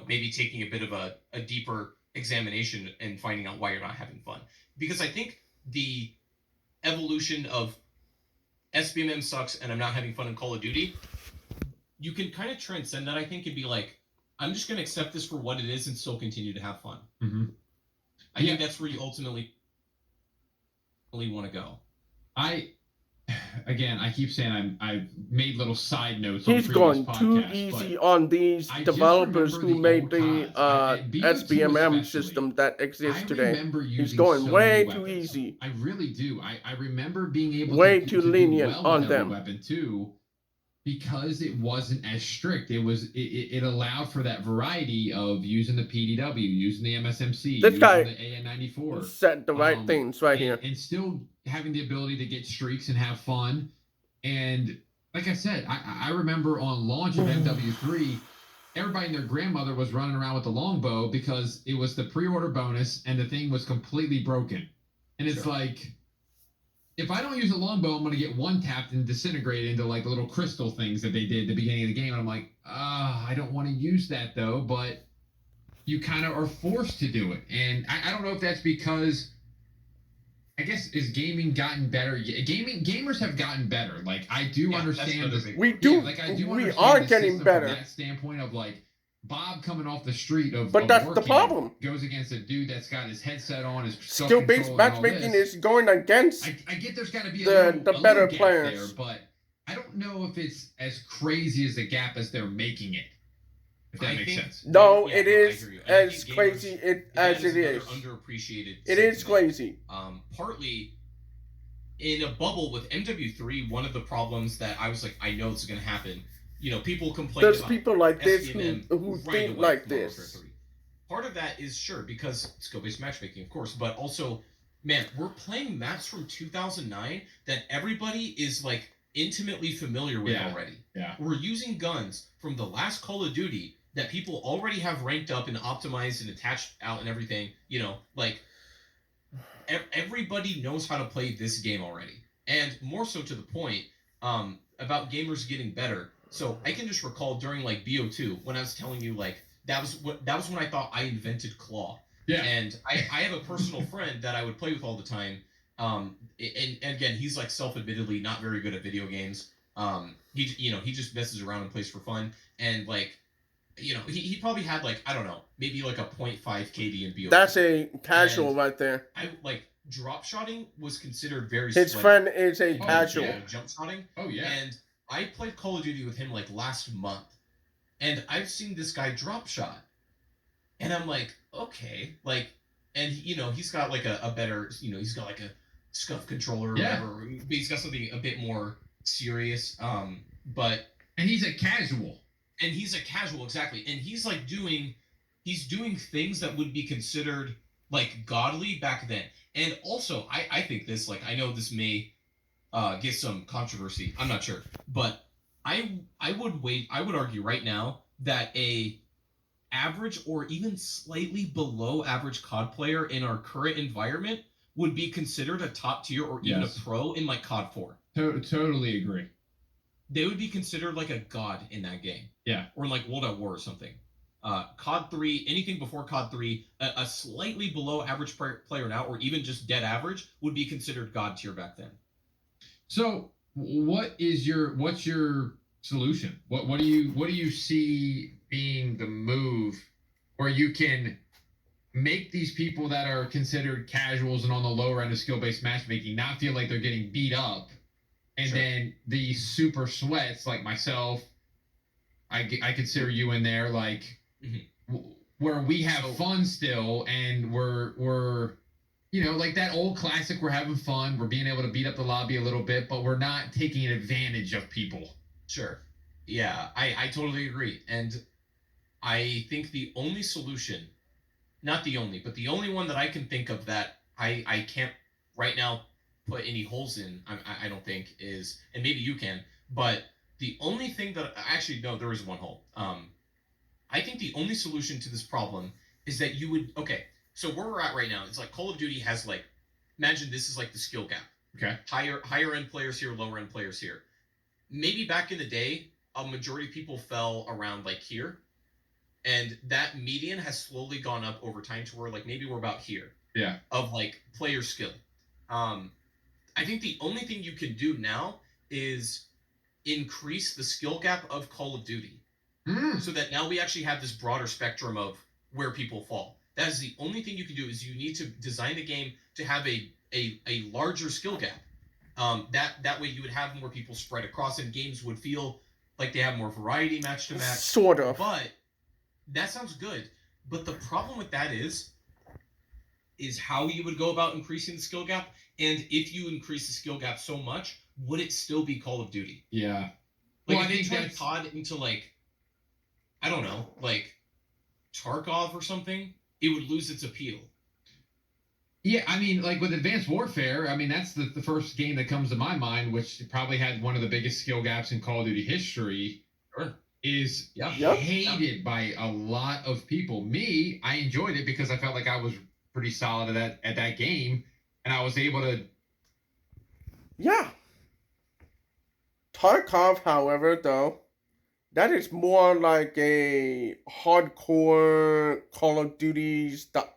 maybe taking a bit of a deeper examination and finding out why you're not having fun. Because I think the evolution of SBMM sucks and I'm not having fun in Call of Duty, you can kind of transcend that, I think, and be like, I'm just going to accept this for what it is and still continue to have fun. Mm-hmm. I think that's where you ultimately want to go. I keep saying I've made little side notes. He's going too easy on these developers who made the SBMM system that exists today. He's going way too easy. I really do. I remember being able way to too do lenient well on with every them. weapon too, because it wasn't as strict. It allowed for that variety of using the PDW, using the MSMC, This using guy the AN94. said the right things right here. And still having the ability to get streaks and have fun. And like I said, I remember on launch of MW3, everybody and their grandmother was running around with the longbow because it was the pre-order bonus and the thing was completely broken. And it's like, if I don't use a longbow, I'm going to get one tapped and disintegrate into like the little crystal things that they did at the beginning of the game. And I'm like, I don't want to use that though, but you kind of are forced to do it. And I don't know if that's because, I guess, is gaming gotten better? Gamers have gotten better. Like, I do understand this. We do. Like, I do we understand are the getting system better. from that standpoint of like Bob coming off the street of But that's the working, problem. goes against a dude that's got his headset on, his skill-based matchmaking is going against. I get there's got to be the better gap players there, but I don't know if it's as crazy as a gap as they're making it. If that makes sense. No, it is as crazy as it is. Underappreciated. It is crazy. Partly in a bubble with MW3, one of the problems that I was like, I know this is going to happen. People complain. There's about people like this SBMM who think like this. Part of that is sure because skill-based matchmaking, of course, but also, man, we're playing maps from 2009 that everybody is like intimately familiar with already. Yeah. We're using guns from the last Call of Duty that people already have ranked up and optimized and attached out and everything. Like everybody knows how to play this game already. And more so to the point, about gamers getting better. So I can just recall during like BO2 when I was telling you like that was when I thought I invented Claw. Yeah. And I have a personal friend that I would play with all the time. And again, he's like self-admittedly not very good at video games. He just messes around and plays for fun. And like, he probably had like, I don't know, maybe like a 0.5 KD in BO2. That's a casual right there. I like drop shotting was considered very. His friend is a casual. Yeah, jump shotting. Oh yeah. And I played Call of Duty with him like last month, and I've seen this guy drop shot, and I'm like, okay, like, and he's got like a better, he's got like a scuff controller or whatever. He's got something a bit more serious. But and he's a casual. And he's a casual, exactly. And he's like doing things that would be considered like godly back then. And also, I think this, like, I know this may get some controversy. I'm not sure. But I would argue right now that a average or even slightly below average COD player in our current environment would be considered a top tier or even a pro in like COD 4. Totally agree. They would be considered like a god in that game. Yeah. Or like World at War or something. COD 3, anything before COD 3, a slightly below average player now, or even just dead average, would be considered god tier back then. So what's your solution? What do you see being the move where you can make these people that are considered casuals and on the lower end of skill-based matchmaking not feel like they're getting beat up, and Sure. then the super sweats like myself, I consider you in there, like where we have fun still, and we're like that old classic, we're having fun, we're being able to beat up the lobby a little bit, but we're not taking advantage of people. Sure. Yeah, I totally agree. And I think the only solution, not the only, but the only one that I can think of that I can't right now put any holes in, I don't think, is, and maybe you can, but the only thing that, actually, no, there is one hole. I think the only solution to this problem is that you would, okay, so where we're at right now, it's like Call of Duty has like, imagine this is like the skill gap. Okay. Higher end players here, lower end players here. Maybe back in the day, a majority of people fell around like here, and that median has slowly gone up over time to where like maybe we're about here. Yeah. Of like player skill. I think the only thing you can do now is increase the skill gap of Call of Duty, so that now we actually have this broader spectrum of where people fall. That is the only thing you can do, is you need to design the game to have a larger skill gap. That way you would have more people spread across, and games would feel like they have more variety match to match. Sort of. But that sounds good. But the problem with that is how you would go about increasing the skill gap. And if you increase the skill gap so much, would it still be Call of Duty? Yeah. Like, Well, if I they think tried that's COD into like, I don't know, like Tarkov or something, it would lose its appeal. Yeah, I mean, like with Advanced Warfare, I mean, that's the first game that comes to my mind, which probably had one of the biggest skill gaps in Call of Duty history. Sure. Is Yep. hated by a lot of people. Me, I enjoyed it because I felt like I was pretty solid at that game, and I was able to. Yeah. Tarkov, however, though, that is more like a hardcore Call of Duty stuff.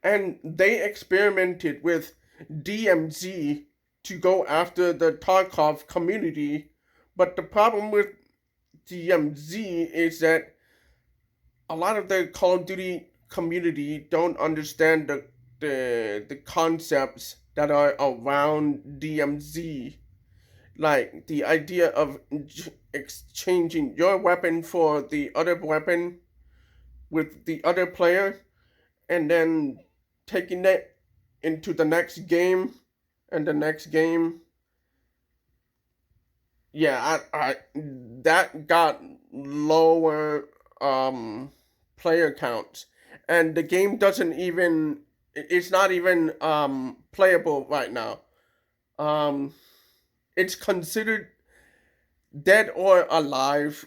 And they experimented with DMZ to go after the Tarkov community. But the problem with DMZ is that a lot of the Call of Duty community don't understand the concepts that are around DMZ, like the idea of exchanging your weapon for the other weapon with the other player, and then taking it into the next game and the next game. Yeah, I that got lower player counts, and the game doesn't even, it's not even playable right now. It's considered dead or alive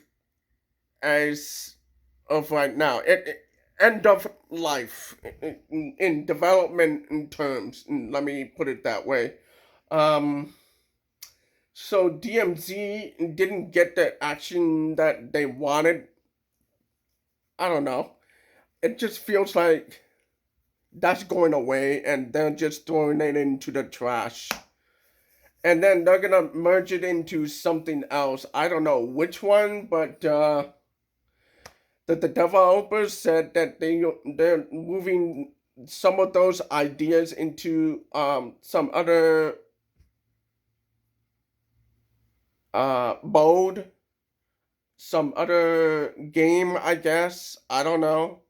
as of right now. End of life in development in terms. Let me put it that way. So DMZ didn't get the action that they wanted. I don't know. It just feels like that's going away, and they're just throwing it into the trash. And then they're gonna merge it into something else. I don't know which one, but the developers said that they're moving some of those ideas into some other mode, some other game, I guess. I don't know.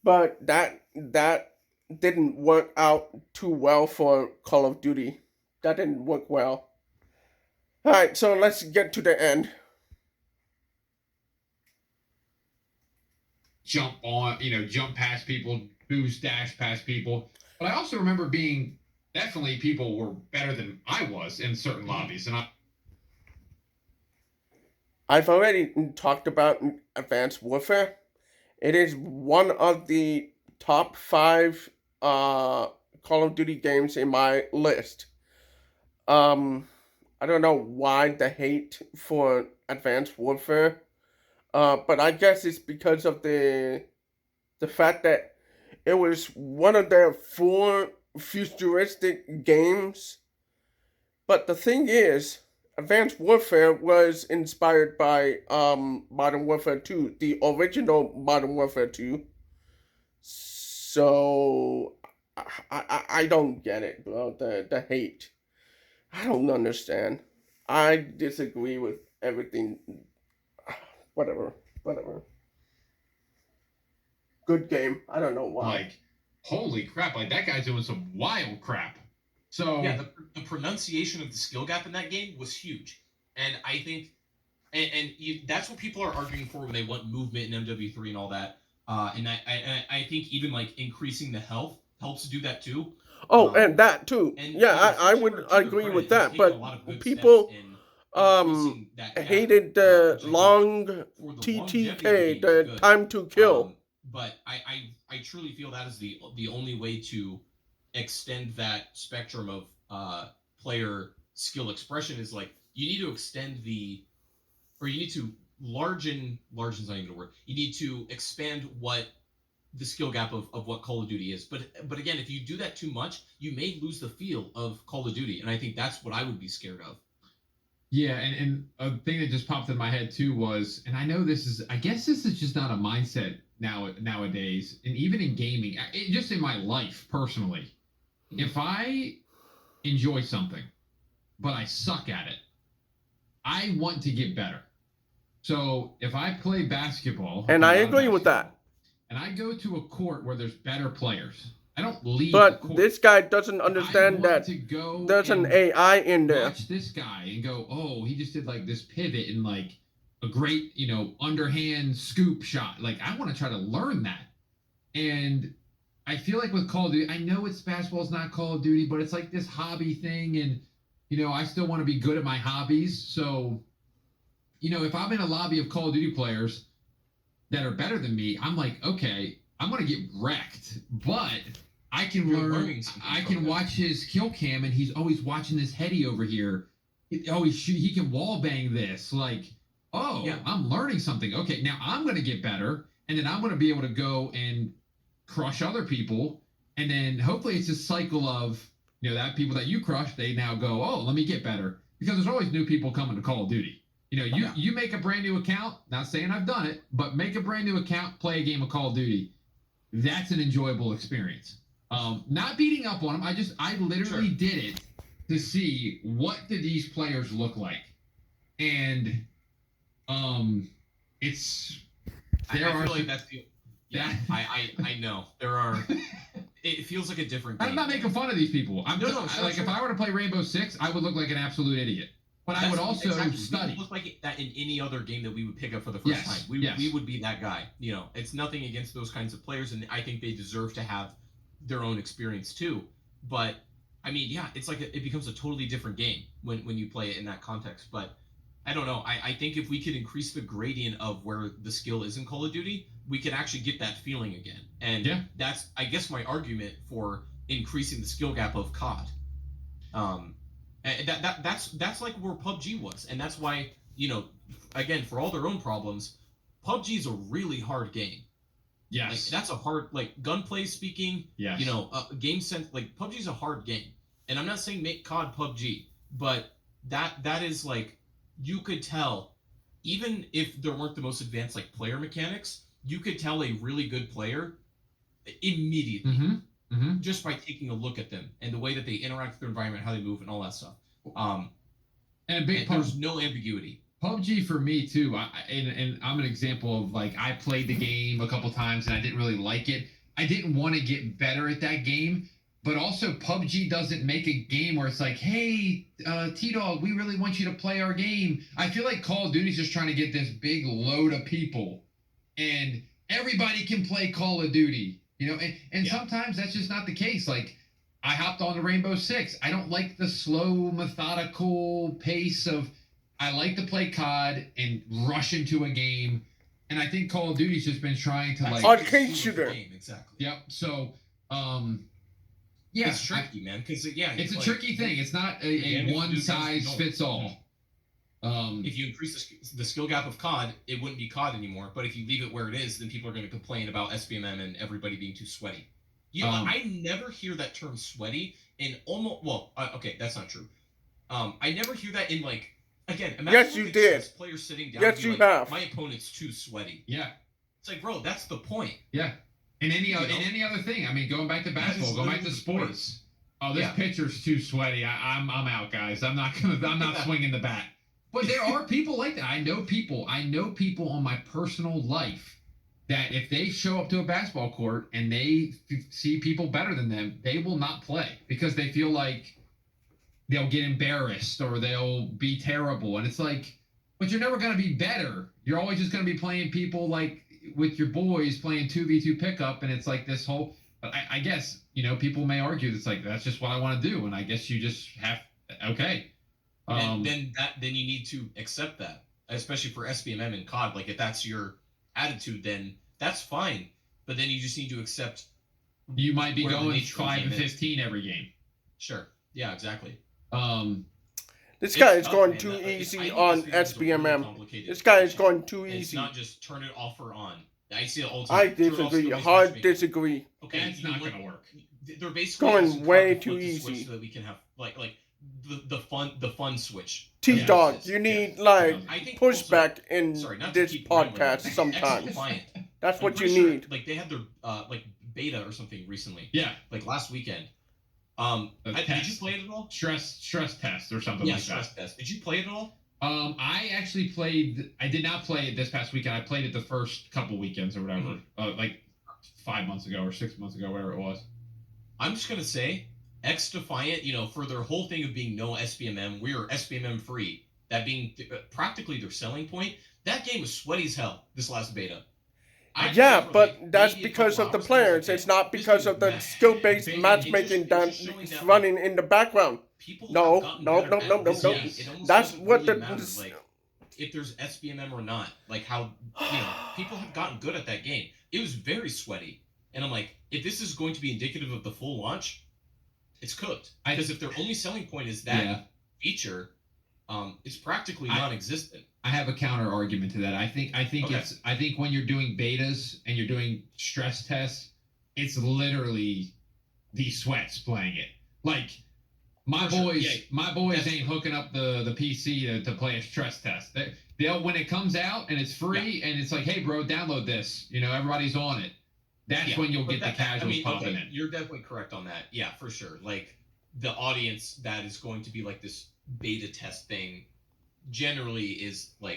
But that didn't work out too well for Call of Duty. That didn't work well. Alright, so let's get to the end. Jump past people, boost, dash past people. But I also remember being, definitely people were better than I was in certain lobbies, and I've already talked about Advanced Warfare. It is one of the top 5 Call of Duty games in my list. I don't know why the hate for Advanced Warfare, but I guess it's because of the fact that it was one of their 4 futuristic games But the thing is, Advanced Warfare was inspired by Modern Warfare 2, the original Modern Warfare 2. So I don't get it, bro. The hate. I don't understand. I disagree with everything. Whatever. Whatever. Good game. I don't know why. Like, holy crap! Like that guy's doing some wild crap. So yeah, the pronunciation of the skill gap in that game was huge, and I think, that's what people are arguing for when they want movement in MW3 and all that. And I think even like increasing the health helps do that too. Oh, and that too. And Yeah, I would agree with that. But people hated the long TTK, the time to kill. But I truly feel that is the only way to extend that spectrum of player skill expression is like you need to extend you need to largen's not even a word. You need to expand what the skill gap of what Call of Duty is. But again, if you do that too much, you may lose the feel of Call of Duty, and I think that's what I would be scared of. Yeah, and a thing that just popped in my head too was, and I guess this is just not a mindset nowadays, and even in gaming, just in my life personally, if I enjoy something, but I suck at it, I want to get better. So if I play basketball, and I agree with that, and I go to a court where there's better players, I don't leave. But this guy doesn't understand that there's an AI in there. Watch this guy and go, oh, he just did like this pivot and like a great, underhand scoop shot. Like I want to try to learn that. And I feel like with Call of Duty, I know it's basketball's not Call of Duty, but it's like this hobby thing, and I still want to be good at my hobbies. So, if I'm in a lobby of Call of Duty players that are better than me, I'm like, okay, I'm gonna get wrecked, but I can learn. I can watch his kill cam, and he's always watching this heady over here. He can wall bang this. Like, I'm learning something. Okay, now I'm gonna get better, and then I'm gonna be able to go and crush other people, and then hopefully it's a cycle of that people that you crush, they now go, oh, let me get better, because there's always new people coming to Call of Duty. You make a brand new account. Not saying I've done it, but make a brand new account, play a game of Call of Duty. That's an enjoyable experience. Not beating up on them. I literally did it to see what do these players look like, and it's there I are feel like that's the I know there are. It feels like a different game. I'm not making fun of these people. Sure. If I were to play Rainbow Six, I would look like an absolute idiot. But I would also study. We look like that in any other game that we would pick up for the first time. We would be that guy. It's nothing against those kinds of players, and I think they deserve to have their own experience too. But I mean, it's like it becomes a totally different game when you play it in that context. But I don't know. I think if we could increase the gradient of where the skill is in Call of Duty, we could actually get that feeling again. And that's, I guess, my argument for increasing the skill gap of COD. That's like where PUBG was, and that's why again, for all their own problems, PUBG is a really hard game. Yes, like that's a hard, like gunplay speaking. Yes, game sense. Like PUBG is a hard game, and I'm not saying make COD PUBG, but that is like, you could tell, even if there weren't the most advanced like player mechanics, you could tell a really good player immediately. Just by taking a look at them and the way that they interact with their environment, how they move, and all that stuff. And there's no ambiguity. PUBG for me too. And I'm an example of, like, I played the game a couple times and I didn't really like it. I didn't want to get better at that game, but also PUBG doesn't make a game where it's like, hey, TDAWG, we really want you to play our game. I feel like Call of Duty's just trying to get this big load of people, and everybody can play Call of Duty. And sometimes that's just not the case. Like, I hopped on the Rainbow Six. I don't like the slow, methodical pace of. I like to play COD and rush into a game, and I think Call of Duty's just been trying to arcade shooter. Exactly. Yep. So, it's tricky, man. Because it's a tricky thing. It's not a one size fits all. If you increase the skill gap of COD, it wouldn't be COD anymore. But if you leave it where it is, then people are going to complain about SBMM and everybody being too sweaty. I never hear that term sweaty in almost. Well, okay, that's not true. I never hear that in like again. Imagine Yes, you like a did. chess player sitting down. Yes, and be you like, have. My opponent's too sweaty. Yeah. It's like, bro, that's the point. Yeah. In any other thing, I mean, going back to basketball, going back to sports. Oh, this pitcher's too sweaty. I'm out, guys. I'm not swinging the bat. But there are people like that. I know people on my personal life that if they show up to a basketball court and they see people better than them, they will not play because they feel like they'll get embarrassed or they'll be terrible. And it's like, but you're never going to be better. You're always just going to be playing people like with your boys playing 2v2 pickup. And it's like this whole, but I guess, people may argue it's like, that's just what I want to do. And I guess you just have, okay. And then you need to accept that, especially for SBMM and COD. Like if that's your attitude, then that's fine. But then you just need to accept you might be going 5-15 every game. Sure. Yeah, exactly. This guy is going too easy on SBMM. This guy is going too easy. It's not just turn it off or on. I see it all the I time. disagree. Hard disagree. Okay, that's not going to work. They're basically going way too easy. So that we can have like the fun switch. TDAWG, you need pushback in this podcast sometimes. That's what you need. Like they had their beta or something recently. Yeah, like last weekend. Did you play it at all? Stress test or something like that. Yeah, stress test. Did you play it at all? I actually played. I did not play it this past weekend. I played it the first couple weekends or whatever, like 5 months ago or 6 months ago, whatever it was. I'm just gonna say, X Defiant, for their whole thing of being no SBMM, we're SBMM free. That being practically their selling point. That game was sweaty as hell this last beta. Yeah, but that's because of the players. It's not because of the skill-based matchmaking that's running in the background. No. That's what the... If there's SBMM or not, like how, people have gotten good at that game. It was very sweaty. And I'm like, if this is going to be indicative of the full launch, it's cooked. Because if their only selling point is that feature, it's practically non-existent. I have a counter argument to that. I think when you're doing betas and you're doing stress tests, it's literally the sweats playing it. Like my boys ain't hooking up the PC to play a stress test. They'll when it comes out and it's free and it's like, hey bro, download this. Everybody's on it. That's when you'll get the casuals popping in. You're definitely correct on that. Yeah, for sure. Like the audience that is going to be like this beta test thing generally is the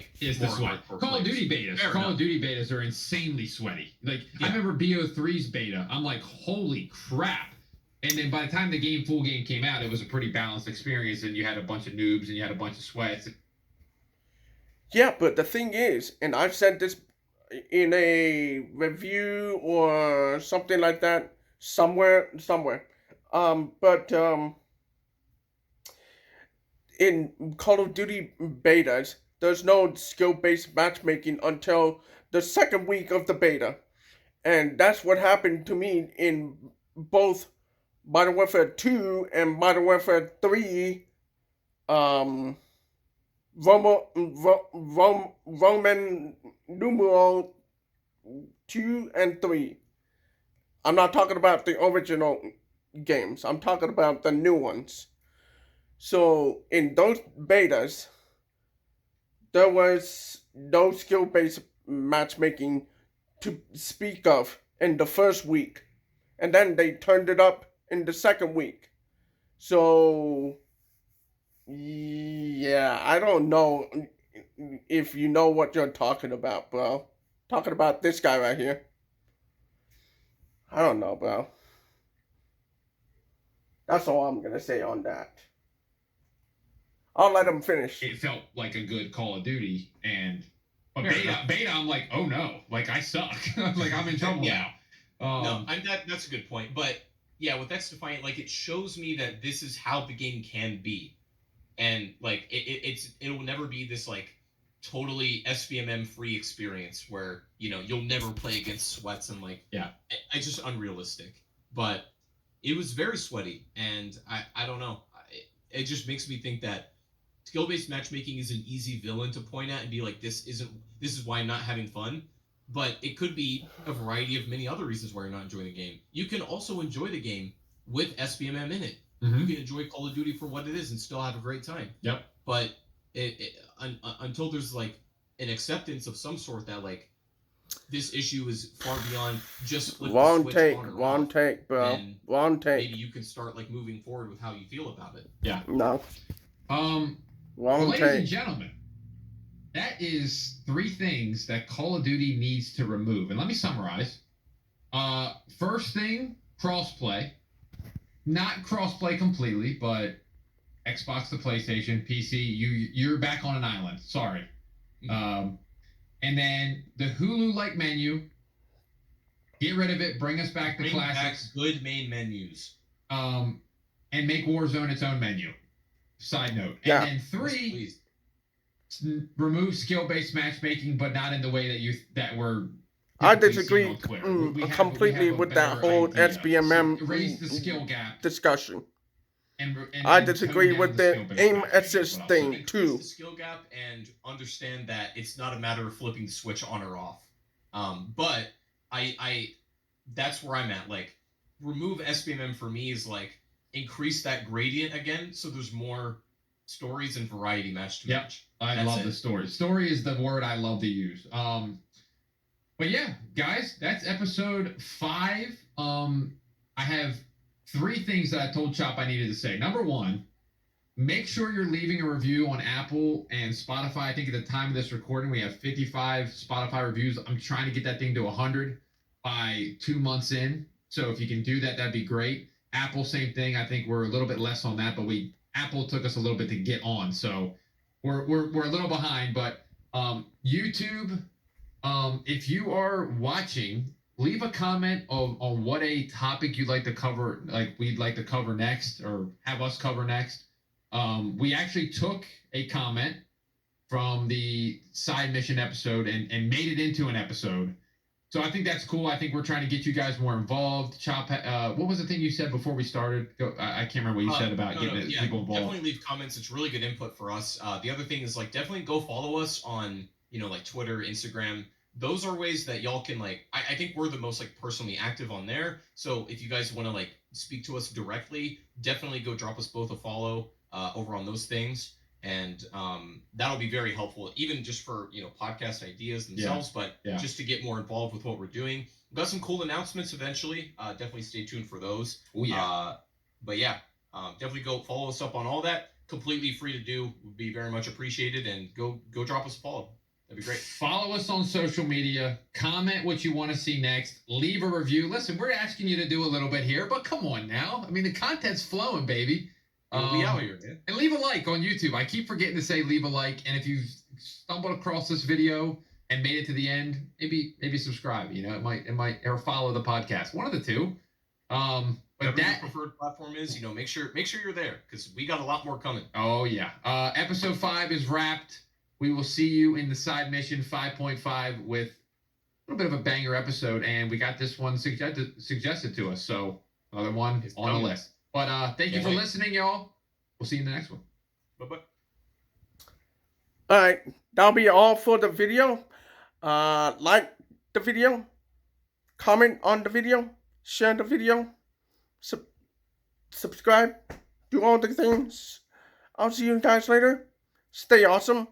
sweat. Call of Duty betas are insanely sweaty. Like I remember BO3's beta. I'm like, holy crap. And then by the time the full game came out, it was a pretty balanced experience and you had a bunch of noobs and you had a bunch of sweats. Yeah, but the thing is, and I've said this in a review or something like that somewhere. In Call of Duty betas, there's no skill-based matchmaking until the second week of the beta. And that's what happened to me in both Modern Warfare 2 and Modern Warfare 3, Roman numeral 2 and 3. I'm not talking about the original games. I'm talking about the new ones. So, in those betas, there was no skill-based matchmaking to speak of in the first week. And then they turned it up in the second week. So, yeah, I don't know if you know what you're talking about, bro. Talking about this guy right here. I don't know, bro. That's all I'm going to say on that. I'll let him finish. It felt like a good Call of Duty, but beta, I'm like, oh no, like I suck, like I'm in trouble now. That's a good point. But yeah, with X Defiant, like it shows me that this is how the game can be, and like it will never be this like totally SBMM free experience where you'll never play against sweats and it's just unrealistic. But it was very sweaty, and I don't know. It just makes me think that skill-based matchmaking is an easy villain to point at and be like, this is why I'm not having fun. But it could be a variety of many other reasons why you're not enjoying the game. You can also enjoy the game with SBMM in it. You can enjoy Call of Duty for what it is and still have a great time. Yep. But until there's like an acceptance of some sort that like this issue is far beyond just flip the switch on or Wrong off, take, bro. then Wrong take. maybe you can start like moving forward with how you feel about it. Yeah. No. Well, Wrong ladies and take. gentlemen, that is 3 things that Call of Duty needs to remove. And let me summarize. First thing, crossplay. Not crossplay completely, but Xbox to PlayStation, PC, you're back on an island. Sorry. And then the Hulu-like menu. Get rid of it. Bring us back to classics. Back good main menus. And make Warzone its own menu. Side note. Yeah. And then 3, remove skill-based matchmaking, but not in the way that we're. I disagree completely with that whole SBMM raise the skill gap discussion. And I disagree with the aim assist thing too. The skill gap and understand that it's not a matter of flipping the switch on or off. But I that's where I'm at. Like, remove SBMM for me is like increase that gradient again, so there's more stories and variety match to match. I love the story. Story is the word I love to use. But yeah, guys, that's episode 5. I have 3 things that I told Chop I needed to say. Number 1, make sure you're leaving a review on Apple and Spotify. I think at the time of this recording, we have 55 Spotify reviews. I'm trying to get that thing to 100 by 2 months in. So if you can do that, that'd be great. Apple, same thing. I think we're a little bit less on that, but Apple took us a little bit to get on. So we're a little behind, but YouTube, if you are watching, leave a comment on what a topic you'd like to cover, like we'd like to cover next or have us cover next. We actually took a comment from the side mission episode and made it into an episode. So I think that's cool. I think we're trying to get you guys more involved. Chop, what was the thing you said before we started? I can't remember what you said about getting people involved. Definitely leave comments. It's really good input for us. The other thing is like definitely go follow us on like Twitter, Instagram. Those are ways that y'all can like. I think we're the most like personally active on there. So if you guys want to like speak to us directly, definitely go drop us both a follow over on those things. And that'll be very helpful, even just for podcast ideas themselves, but just to get more involved with what we're doing. We've got some cool announcements eventually. Definitely stay tuned for those. Oh yeah. But yeah, definitely go follow us up on all that. Completely free to do. Would be very much appreciated. And go drop us a follow. That'd be great. Follow us on social media. Comment what you want to see next. Leave a review. Listen, we're asking you to do a little bit here, but come on now. I mean, the content's flowing, baby. We out here, man. And leave a like on YouTube. I keep forgetting to say leave a like. And if you stumbled across this video and made it to the end, maybe subscribe. It might or follow the podcast. One of the two. But whatever your preferred platform is, make sure you're there because we got a lot more coming. Oh yeah. Episode 5 is wrapped. We will see you in the side mission 5.5 with a little bit of a banger episode, and we got this one suggested to us. So another one on the list. But thank you for listening, y'all. We'll see you in the next one. Bye-bye. All right. That'll be all for the video. Like the video. Comment on the video. Share the video. Subscribe. Do all the things. I'll see you guys later. Stay awesome.